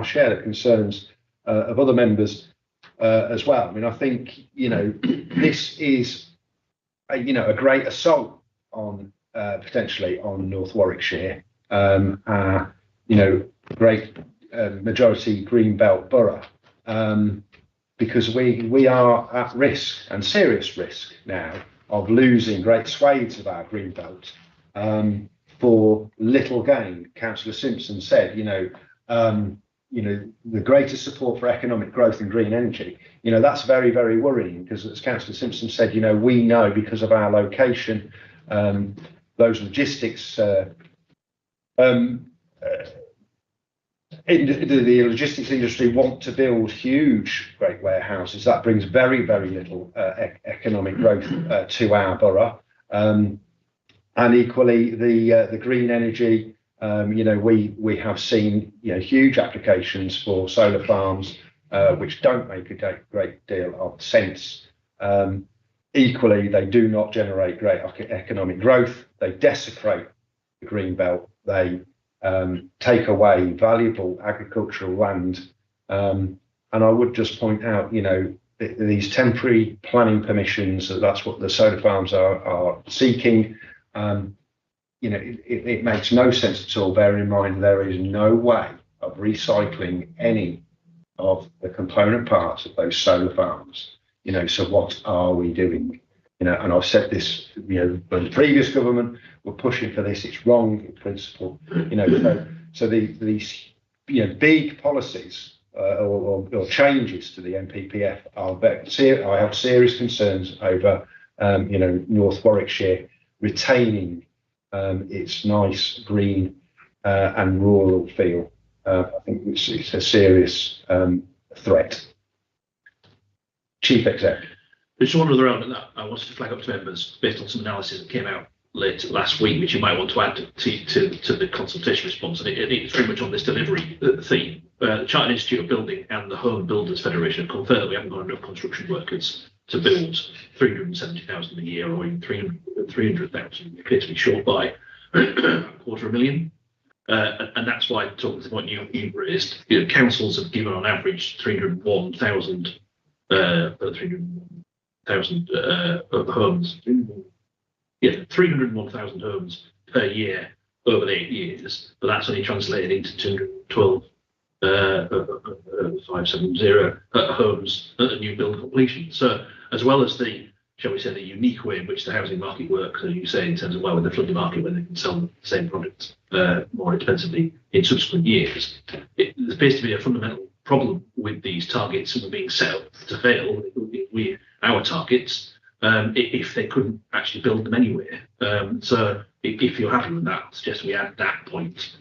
share the concerns of other members as well. I mean, I think, you know, this is, a great assault on potentially on North Warwickshire, great majority Greenbelt borough, because we are at risk and serious risk now of losing great swathes of our Greenbelt for little gain. Councillor Simpson said, the greatest support for economic growth and green energy. You know, that's very, very worrying because, as Councillor Simpson said, you know, we know because of our location, those logistics, the logistics industry want to build huge, great warehouses. That brings very, very little economic growth to our borough. And equally, the green energy, we have seen, huge applications for solar farms, which don't make a great deal of sense. Equally, they do not generate great economic growth. They desecrate the green belt. They take away valuable agricultural land. And I would just point out, these temporary planning permissions, that's what the solar farms are seeking. It makes no sense at all, bearing in mind there is no way of recycling any of the component parts of those solar farms. So what are we doing? And I've said this, when the previous government were pushing for this, it's wrong in principle. So these big policies or changes to the NPPF I have serious concerns over North Warwickshire retaining its nice green and rural feel. I think it's a serious threat. Chief Exec. There's one other element that I wanted to flag up to members based on some analysis that came out late last week, which you might want to add to the consultation response, and it's very much on this delivery theme. The Chartered Institute of Building and the Home Builders Federation have confirmed we haven't got enough construction workers to build 370,000 a year, or even 300,000. We appear to be short by a 250,000. And that's why, talking to the point you raised, councils have given on average 301,000 homes. 301,000 homes per year over the 8 years, but that's only translated into 212 570 homes at new build completion. So, as well as the, shall we say, the unique way in which the housing market works, as you say, in terms of with the flooded market, where they can sell the same products more expensively in subsequent years, there appears to be a fundamental problem with these targets and being set up to fail. Our targets if they couldn't actually build them anywhere. So if you're happy with that, I suggest we add that point,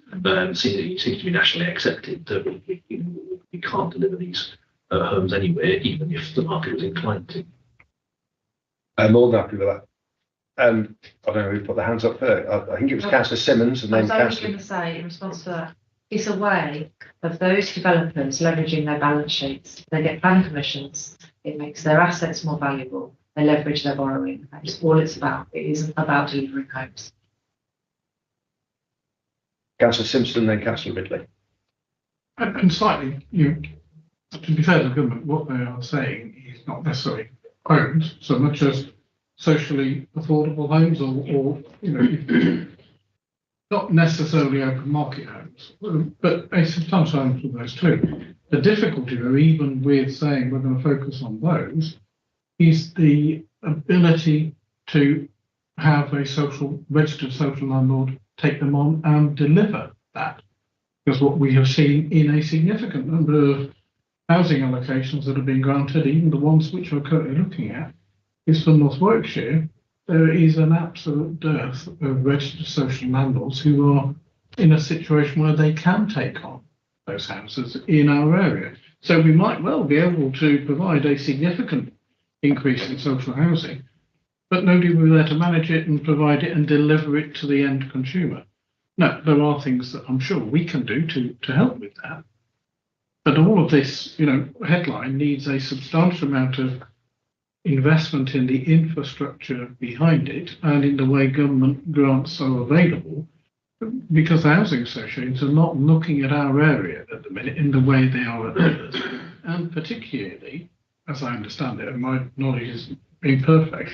seeing that it seems to be nationally accepted that we can't deliver these homes anywhere, even if the market was inclined to. I'm more than happy with that. I don't know who put their hands up first. I think it was Councillor Simmons and I then was only Councillor. going to say in response to that, it's a way of those developers leveraging their balance sheets. They get planning permissions. It makes their assets more valuable. They leverage their borrowing. That's all it's about. It isn't about delivering homes. Councillor Simpson, then Councillor Ridley. And slightly, to be fair to the government, what they are saying is not necessarily homes so much as socially affordable homes or not necessarily open market homes, but a substantial homes with those too. The difficulty, though, even with saying we're going to focus on those, is the ability to have a registered social landlord take them on and deliver that. Because what we have seen in a significant number of housing allocations that have been granted, even the ones which we're currently looking at, is for North Warwickshire, there is an absolute dearth of registered social landlords who are in a situation where they can take on those houses in our area. So we might well be able to provide a significant increase in social housing, but nobody will be there to manage it and provide it and deliver it to the end consumer. No, there are things that I'm sure we can do to help with that. But all of this, headline needs a substantial amount of investment in the infrastructure behind it and in the way government grants are available, because the housing associations are not looking at our area at the minute in the way they are at others. And particularly, as I understand it, and my knowledge is imperfect,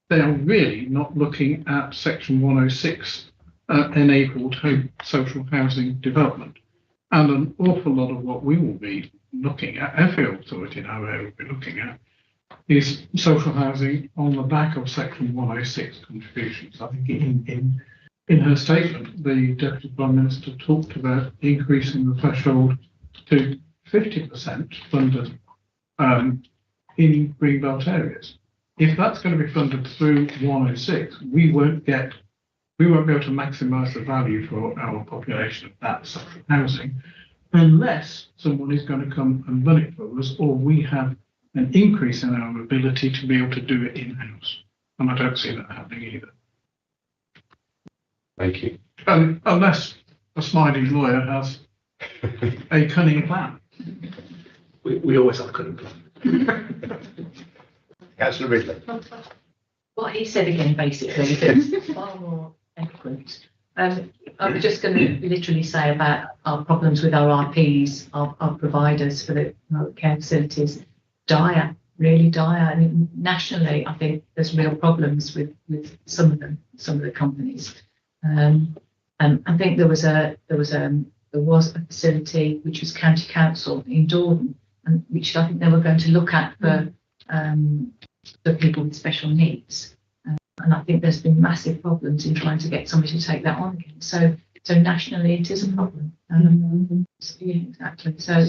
they are really not looking at Section 106 enabled social housing development. And an awful lot of what we will be looking at, every authority in our area will be looking at, is social housing on the back of Section 106 contributions. I think in her statement, the Deputy Prime Minister talked about increasing the threshold to 50% funded in greenbelt areas. If that's going to be funded through 106, we won't be able to maximise the value for our population of that social housing unless someone is going to come and run it for us, or we have an increase in our ability to be able to do it in-house. And I don't see that happening either. Thank you. Unless a smiling lawyer has a cunning plan. We always have a cunning plan. Councillor Ridley. What he said again, basically, is far more eloquent. I'm just going to literally say about our problems with our RPs, our providers for the care facilities. Dire, really dire. I mean, nationally, I think there's real problems with some of the companies. I think there was a facility which was County Council in Dordon, and which I think they were going to look at for people with special needs. And I think there's been massive problems in trying to get somebody to take that on again. So nationally, it is a problem. Yeah, exactly. So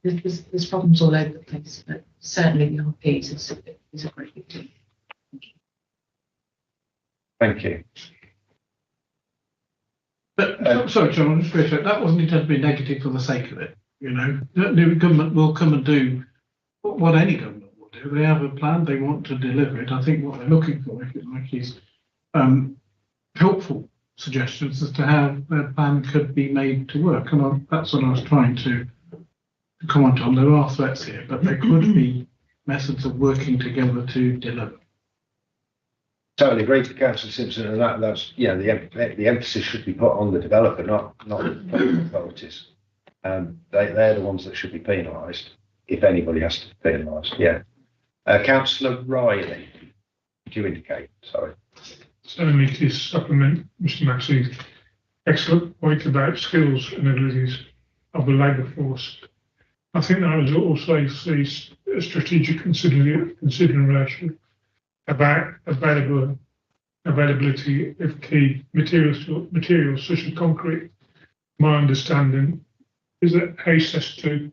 there's problems all over the place, but certainly the RPs is a great big deal. Thank you. But sorry, John, I'll just reiterate, that wasn't intended to be negative for the sake of it. The government will come and do what any government will do. They have a plan, they want to deliver it. I think what they're looking for, if you like, is helpful suggestions as to how their plan could be made to work. And that's what I was trying to comment on. There are threats here, but there could be methods of working together to deliver. Totally agree with Councillor Simpson, and that's the emphasis should be put on the developer, not the authorities. They're the ones that should be penalised, if anybody has to be penalised. Yeah. Councillor Riley, did you indicate? Sorry. Certainly to supplement Mr. Maxey's excellent point about skills and abilities of the labour force. I think that was also a strategic consideration about availability of key materials such as concrete. My understanding is that HS2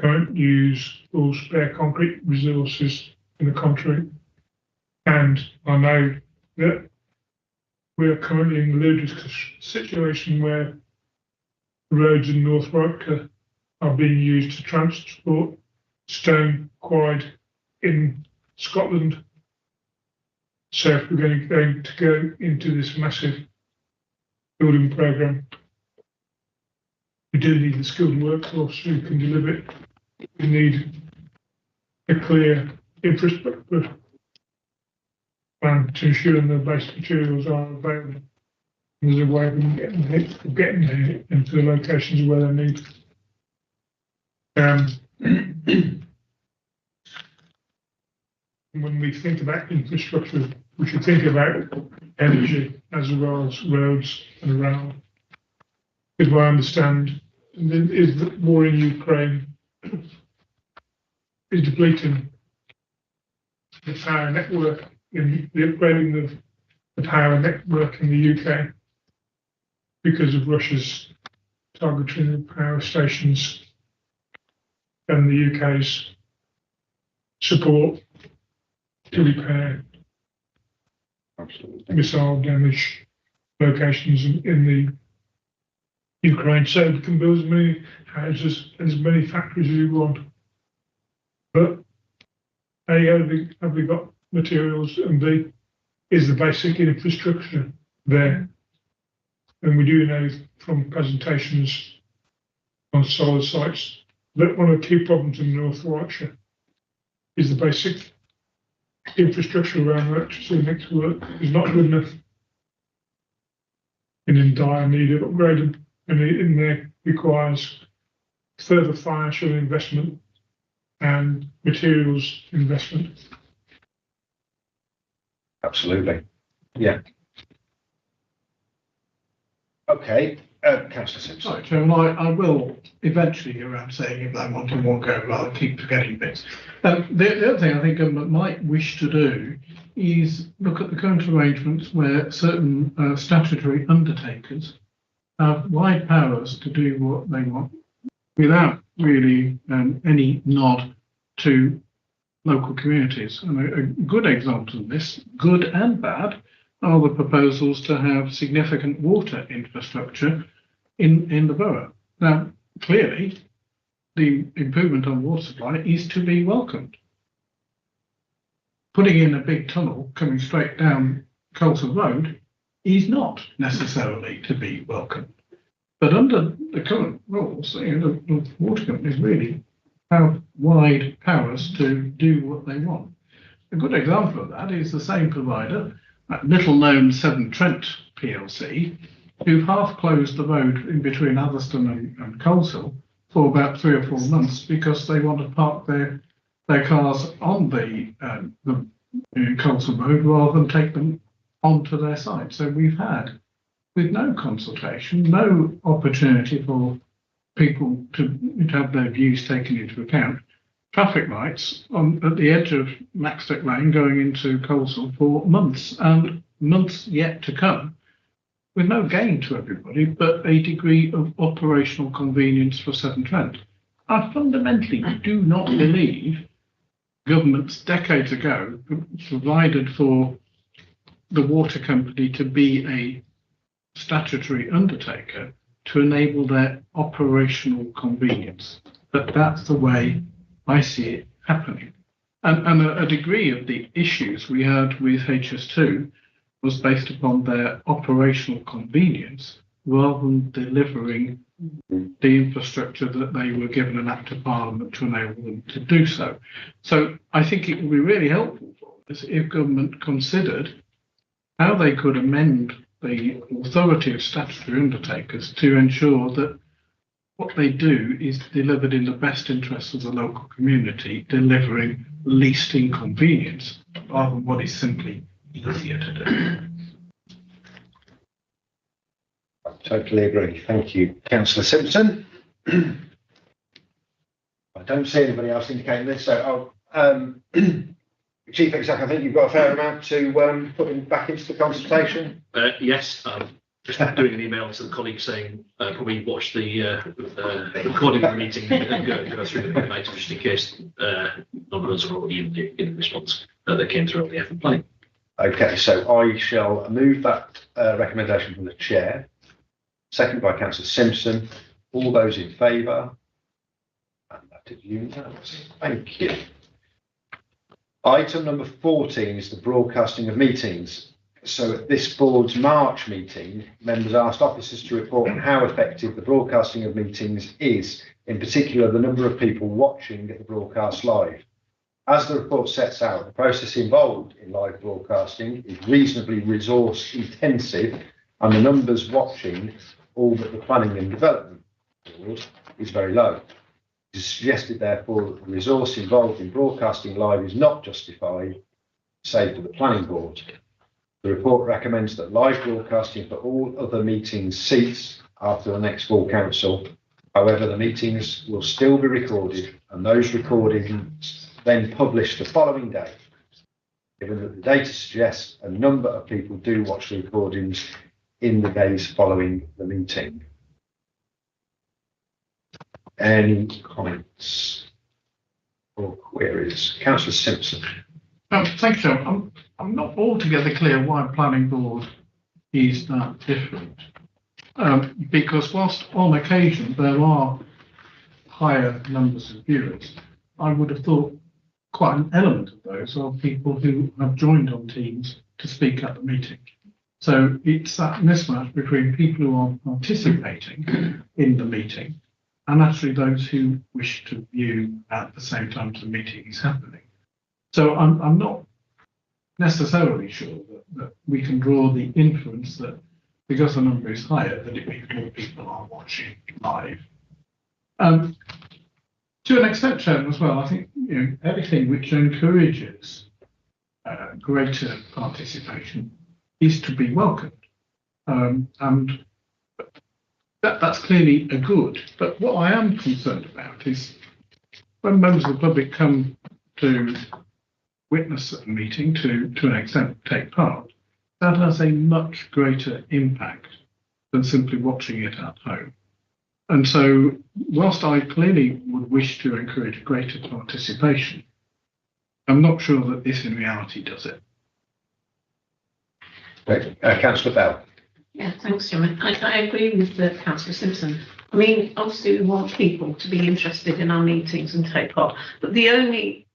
don't use all spare concrete resources in the country. And I know that we are currently in a ludicrous situation where roads in North Warwickshire are being used to transport stone quarried in Scotland. So if we're going to go into this massive building programme, we do need a skilled workforce who can deliver it. We need a clear infrastructure plan to ensure the basic materials are available. There's a way of getting there into the locations where they're needed. When we think about infrastructure, we should think about energy as well as roads and rail. Because what I understand is that war in Ukraine is depleting the power network, in the upgrading of the power network in the UK because of Russia's targeting of power stations and the UK's support to repair missile damage locations in the Ukraine. So we can build as many houses and as many factories as we want. But A, have we got materials, and B, is the basic infrastructure there? And we do know from presentations on solar sites that one of the key problems in North Warwickshire is the basic infrastructure around electricity network is not good enough and in dire need of upgrading, and in there requires further financial investment and materials investment. Absolutely. Yeah. Okay, Councillor Simpson. Sorry, Chairman, I will eventually get around saying if I want in one go, rather than keep forgetting bits. The other thing I think government might wish to do is look at the current arrangements where certain statutory undertakers have wide powers to do what they want without really any nod to local communities. And a good example of this, good and bad, are the proposals to have significant water infrastructure in the borough. Now, clearly, the improvement on water supply is to be welcomed. Putting in a big tunnel coming straight down Colson Road is not necessarily to be welcomed. But under the current rules, the water companies really have wide powers to do what they want. A good example of that is the same provider, that little-known Severn Trent PLC, who half closed the road in between Atherstone and Coleshill for about 3 or 4 months because they want to park their cars on the Coleshill Road rather than take them onto their site. So we've had, with no consultation, no opportunity for people to have their views taken into account, traffic lights at the edge of Maxtec Lane going into Coleshill for months and months yet to come, with no gain to everybody, but a degree of operational convenience for Severn Trent. I fundamentally do not believe governments decades ago provided for the water company to be a statutory undertaker to enable their operational convenience. But that's the way I see it happening. And a degree of the issues we had with HS2 was based upon their operational convenience rather than delivering the infrastructure that they were given an Act of Parliament to enable them to do so. So I think it would be really helpful for us if government considered how they could amend the authority of statutory undertakers to ensure that what they do is delivered in the best interests of the local community, delivering least inconvenience rather than what is simply easier to do. I totally agree. Thank you, Councillor Simpson. I don't see anybody else indicating this, so Chief Exec, I think you've got a fair amount to put back into the consultation. Yes, just doing an email to the colleagues saying, probably watch the recording of the meeting and go through the main items just in case none of us are already in the response that came through on the F planning. Okay, so I shall move that recommendation from the chair. Second by Councillor Simpson. All those in favour? And that is unanimous. Thank you. Item number 14 is the broadcasting of meetings. So at this board's March meeting, members asked officers to report on how effective the broadcasting of meetings is, in particular the number of people watching the broadcast live. As the report sets out, the process involved in live broadcasting is reasonably resource intensive, and the numbers watching all but the planning and development board is very low. It is suggested, therefore, that the resource involved in broadcasting live is not justified, save for the planning board. The report recommends that live broadcasting for all other meetings cease after the next full council. However, the meetings will still be recorded, and those recordings then published the following day, given that the data suggests a number of people do watch the recordings in the days following the meeting. Any comments or queries? Councillor Simpson. Thank you. I'm not altogether clear why planning board is that different. Because whilst on occasion there are higher numbers of viewers, I would have thought quite an element of those are people who have joined on Teams to speak at the meeting. So it's that mismatch between people who are participating in the meeting and actually those who wish to view at the same time as the meeting is happening. So I'm not necessarily sure that we can draw the inference that because the number is higher, that it means more people are watching live. To an extent, Chairman, as well, I think anything which encourages greater participation is to be welcomed, and that's clearly a good. But what I am concerned about is when members of the public come to witness a meeting, to an extent take part, that has a much greater impact than simply watching it at home. And so, whilst I clearly would wish to encourage greater participation, I'm not sure that this in reality does it. Councillor Bell. Yeah, thanks, Chairman. I agree with Councillor Simpson. I mean, obviously we want people to be interested in our meetings and take part, but the only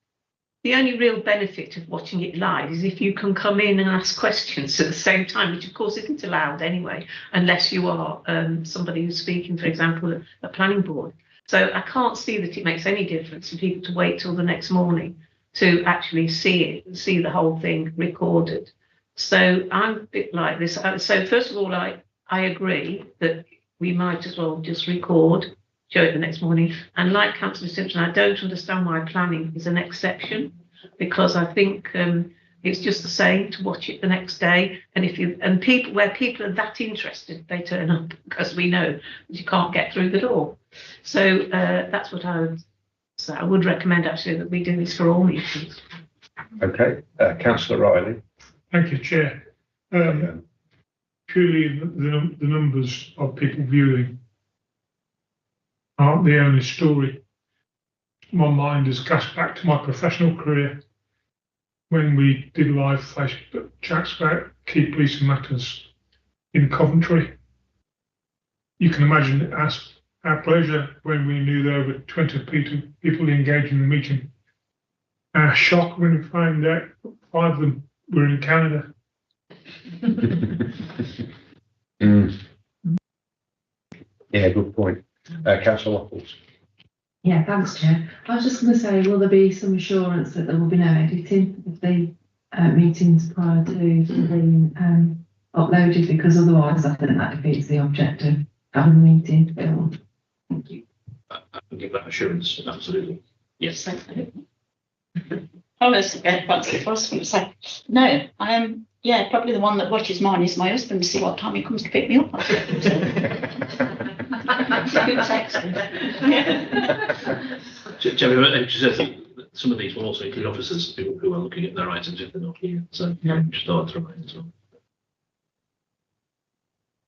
real benefit of watching it live is if you can come in and ask questions at the same time, which of course isn't allowed anyway, unless you are somebody who's speaking, for example, at a planning board. So I can't see that it makes any difference for people to wait till the next morning to actually see it, see the whole thing recorded. So I'm a bit like this. So first of all, I agree that we might as well just record, show it the next morning. And like Councillor Simpson, I don't understand why planning is an exception, because I think it's just the same to watch it the next day. And where people are that interested, they turn up, because we know that you can't get through the door. So that's what I would say. I would recommend actually that we do this for all meetings. Okay, Councillor Riley. Thank you, Chair. Purely the numbers of people viewing aren't the only story. My mind is cast back to my professional career when we did live Facebook chats about key policing matters in Coventry. You can imagine our pleasure when we knew there were 20 people engaged in the meeting. Our shock when we found out 5 of them were in Canada. Yeah, good point. Councillor Waffles. Yeah, thanks, Chair. I was just going to say, will there be some assurance that there will be no editing of the meetings prior to being uploaded? Because otherwise, I think that defeats the objective of having the meeting filmed. Thank you. I can give that assurance, absolutely. Yes. I was going to say, no, yeah, probably the one that watches mine is my husband to see what time he comes to pick me up. Jeremy, I think some of these will also include officers who are looking at their items if they're not here. So just thought to remind as well.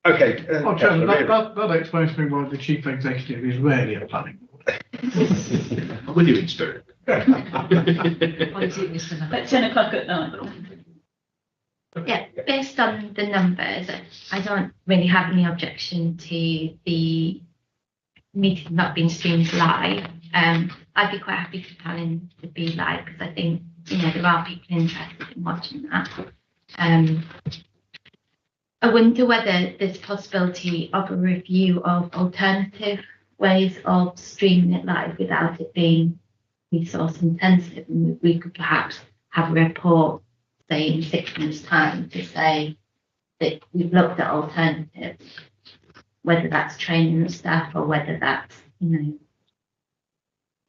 Okay. Oh, Chairman, that explains to me why the chief executive is rarely a planning board. I'm with you in spirit. What is it, Mr. Knapp? At 10 o'clock at night. Yeah, based on the numbers, I don't really have any objection to the meeting not being streamed live. I'd be quite happy for planning to be live because I think, you know, there are people interested in watching that. I wonder whether there's a possibility of a review of alternative ways of streaming it live without it being resource intensive, and we could perhaps have a report, say in 6 months' time, to say that we've looked at alternatives, whether that's training the staff or whether that's, you know,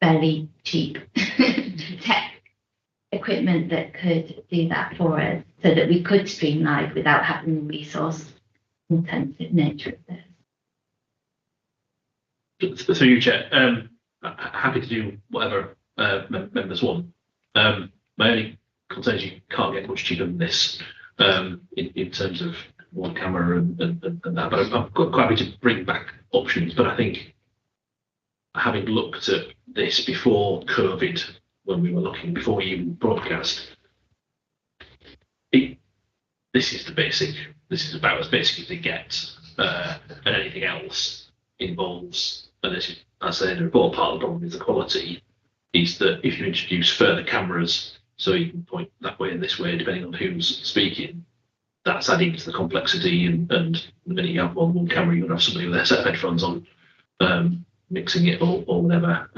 fairly cheap tech equipment that could do that for us, so that we could stream live without having the resource intensive nature of this. Through you, Chair, happy to do whatever members want. My only concern is you can't get much cheaper than this in terms of one camera and that, but I'm quite happy to bring back options. But I think, having looked at this before COVID, when we were looking before we even broadcast, this is the basic. This is about as basic as it gets, and anything else involves. And this is, I say, the report part of the problem is the quality. Is that if you introduce further cameras, so you can point that way and this way, depending on who's speaking, that's adding to the complexity. And the minute you have more than one camera, you'll have somebody with a set of headphones on, mixing it or whatever.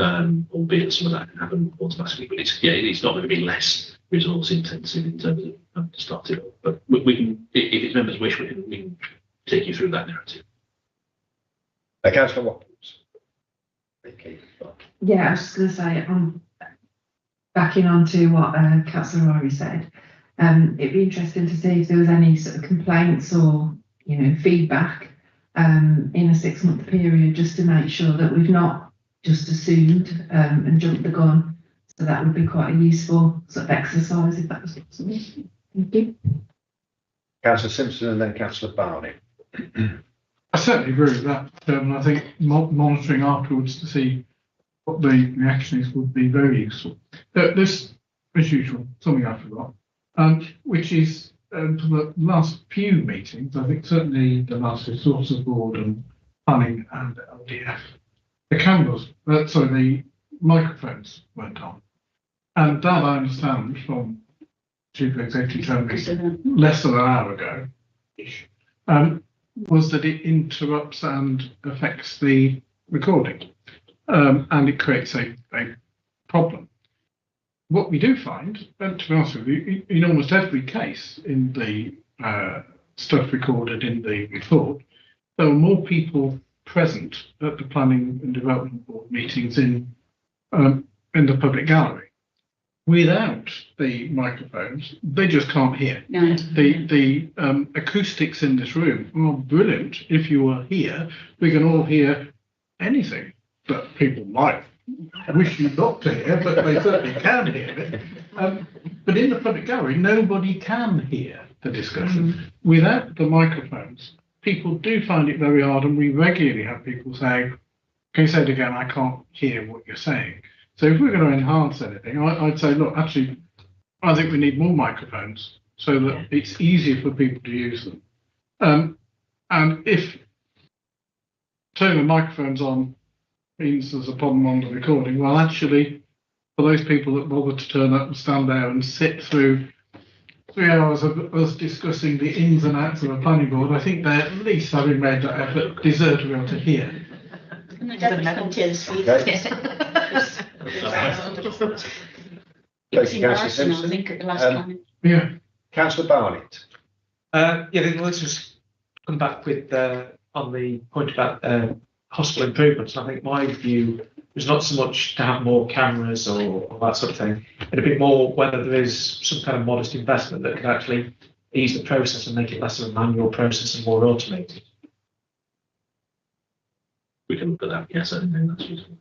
Albeit some of that can happen automatically, but it's not going to be less resource intensive in terms of having to start it up. But we can, if it's members' wish, we can take you through that narrative. Councillor Watkins. Okay. Yeah, I was just going to say, backing on to what Councillor Rory said, it'd be interesting to see if there was any sort of complaints or, you know, feedback in a 6-month period, just to make sure that we've not just assumed and jumped the gun. So that would be quite a useful sort of exercise if that was possible. Thank you. Councillor Simpson and then Councillor Barney. I certainly agree with that, and I think monitoring afterwards to see what the reaction is would be very useful. This, as usual, something I forgot, which is for the last few meetings, I think certainly the last resources board and planning and LDF, the cameras, the microphones weren't on. And that I understand from Chief Executive telling me less than an hour ago, was that it interrupts and affects the recording, and it creates a problem. What we do find, and to be honest with you, in almost every case in the stuff recorded in the report, there were more people present at the Planning and Development Board meetings in the public gallery. Without the microphones, they just can't hear. No. The acoustics in this room are brilliant. If you were here, we can all hear anything that people might wish you not to hear, but they certainly can hear it. But in the public gallery, nobody can hear the discussion. Without the microphones, people do find it very hard, and we regularly have people saying, "Can you say it again? I can't hear what you're saying." So if we're going to enhance anything, I'd say, look, actually, I think we need more microphones so that it's easier for people to use them. And if turning the microphones on means there's a problem on the recording, well, actually, for those people that bother to turn up and stand there and sit through 3 hours of us discussing the ins and outs of a planning board, I think they, at least having made that effort, deserve to be able to hear. And I definitely come to the speed. Thank you, Councillor I Simpson. think at the last time. Yeah. Councillor Barnett. Let's just come back with on the point about hospital improvements. I think my view is not so much to have more cameras or that sort of thing, but a bit more whether there is some kind of modest investment that could actually ease the process and make it less of a manual process and more automated. We can look at that. Yes, I think that's useful.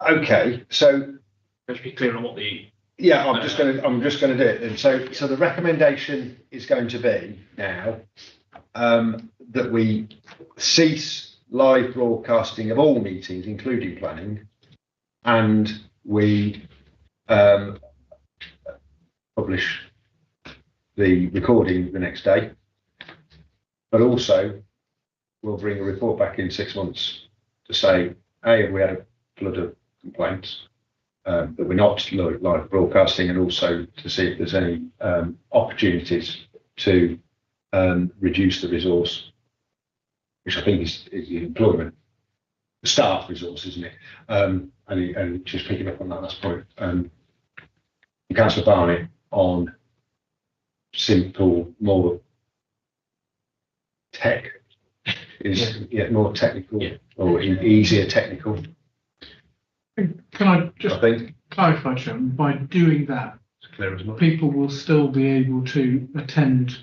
Okay, so Let's be clear on what the yeah, I'm just going to do it. And so the recommendation is going to be now that we cease live broadcasting of all meetings, including planning, and we publish the recording the next day. But also, we'll bring a report back in 6 months to say, A, have we had a flood of complaints that we're not live broadcasting, and also to see if there's any opportunities to reduce the resource, which I think is the employment, the staff resource, isn't it? And just picking up on that last point, Councillor Barnett on simple, more tech is more technical or easier technical. Can I I just think clarify, Chairman, by doing that, It's clear as mud. people will still be able to attend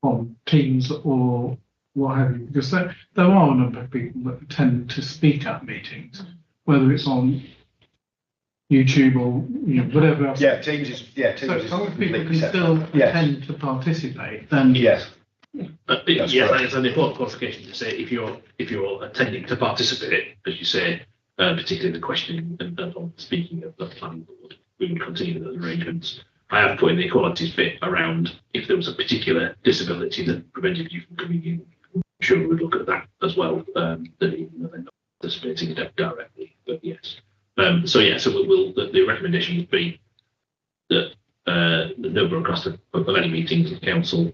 on Teams or what have you, because there are a number of people that tend to speak at meetings, whether it's on YouTube or whatever else. Teams is So as long as people completely can separate. still attend to participate, then Yes. Yes, correct. it's an important qualification to say if you're attending to participate, as you say, particularly in the questioning and on speaking of the planning board, we would continue those arrangements. I have put in the equalities bit around if there was a particular disability that prevented you from coming in. I'm sure we would look at that as well. That even though they're not participating directly, but yes. So the recommendation would be that no broadcast of any meetings of council.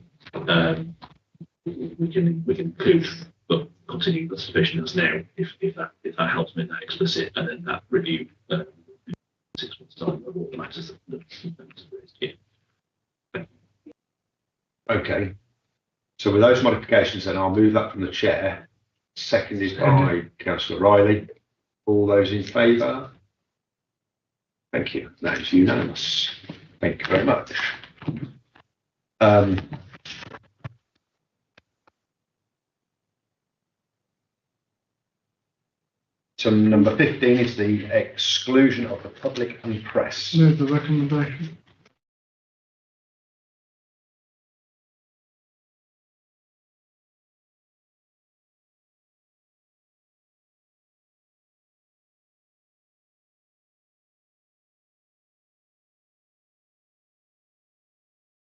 We can include, but continue the submission as now if that helps make that explicit, and then that review 6 months time of all the matters that members have raised here. Okay. So with those modifications, then I'll move that from the chair, seconded by Councillor Riley. All those in favour? Thank you. That is unanimous. Thank you very much. So number 15 is the exclusion of the public and press. move the recommendation.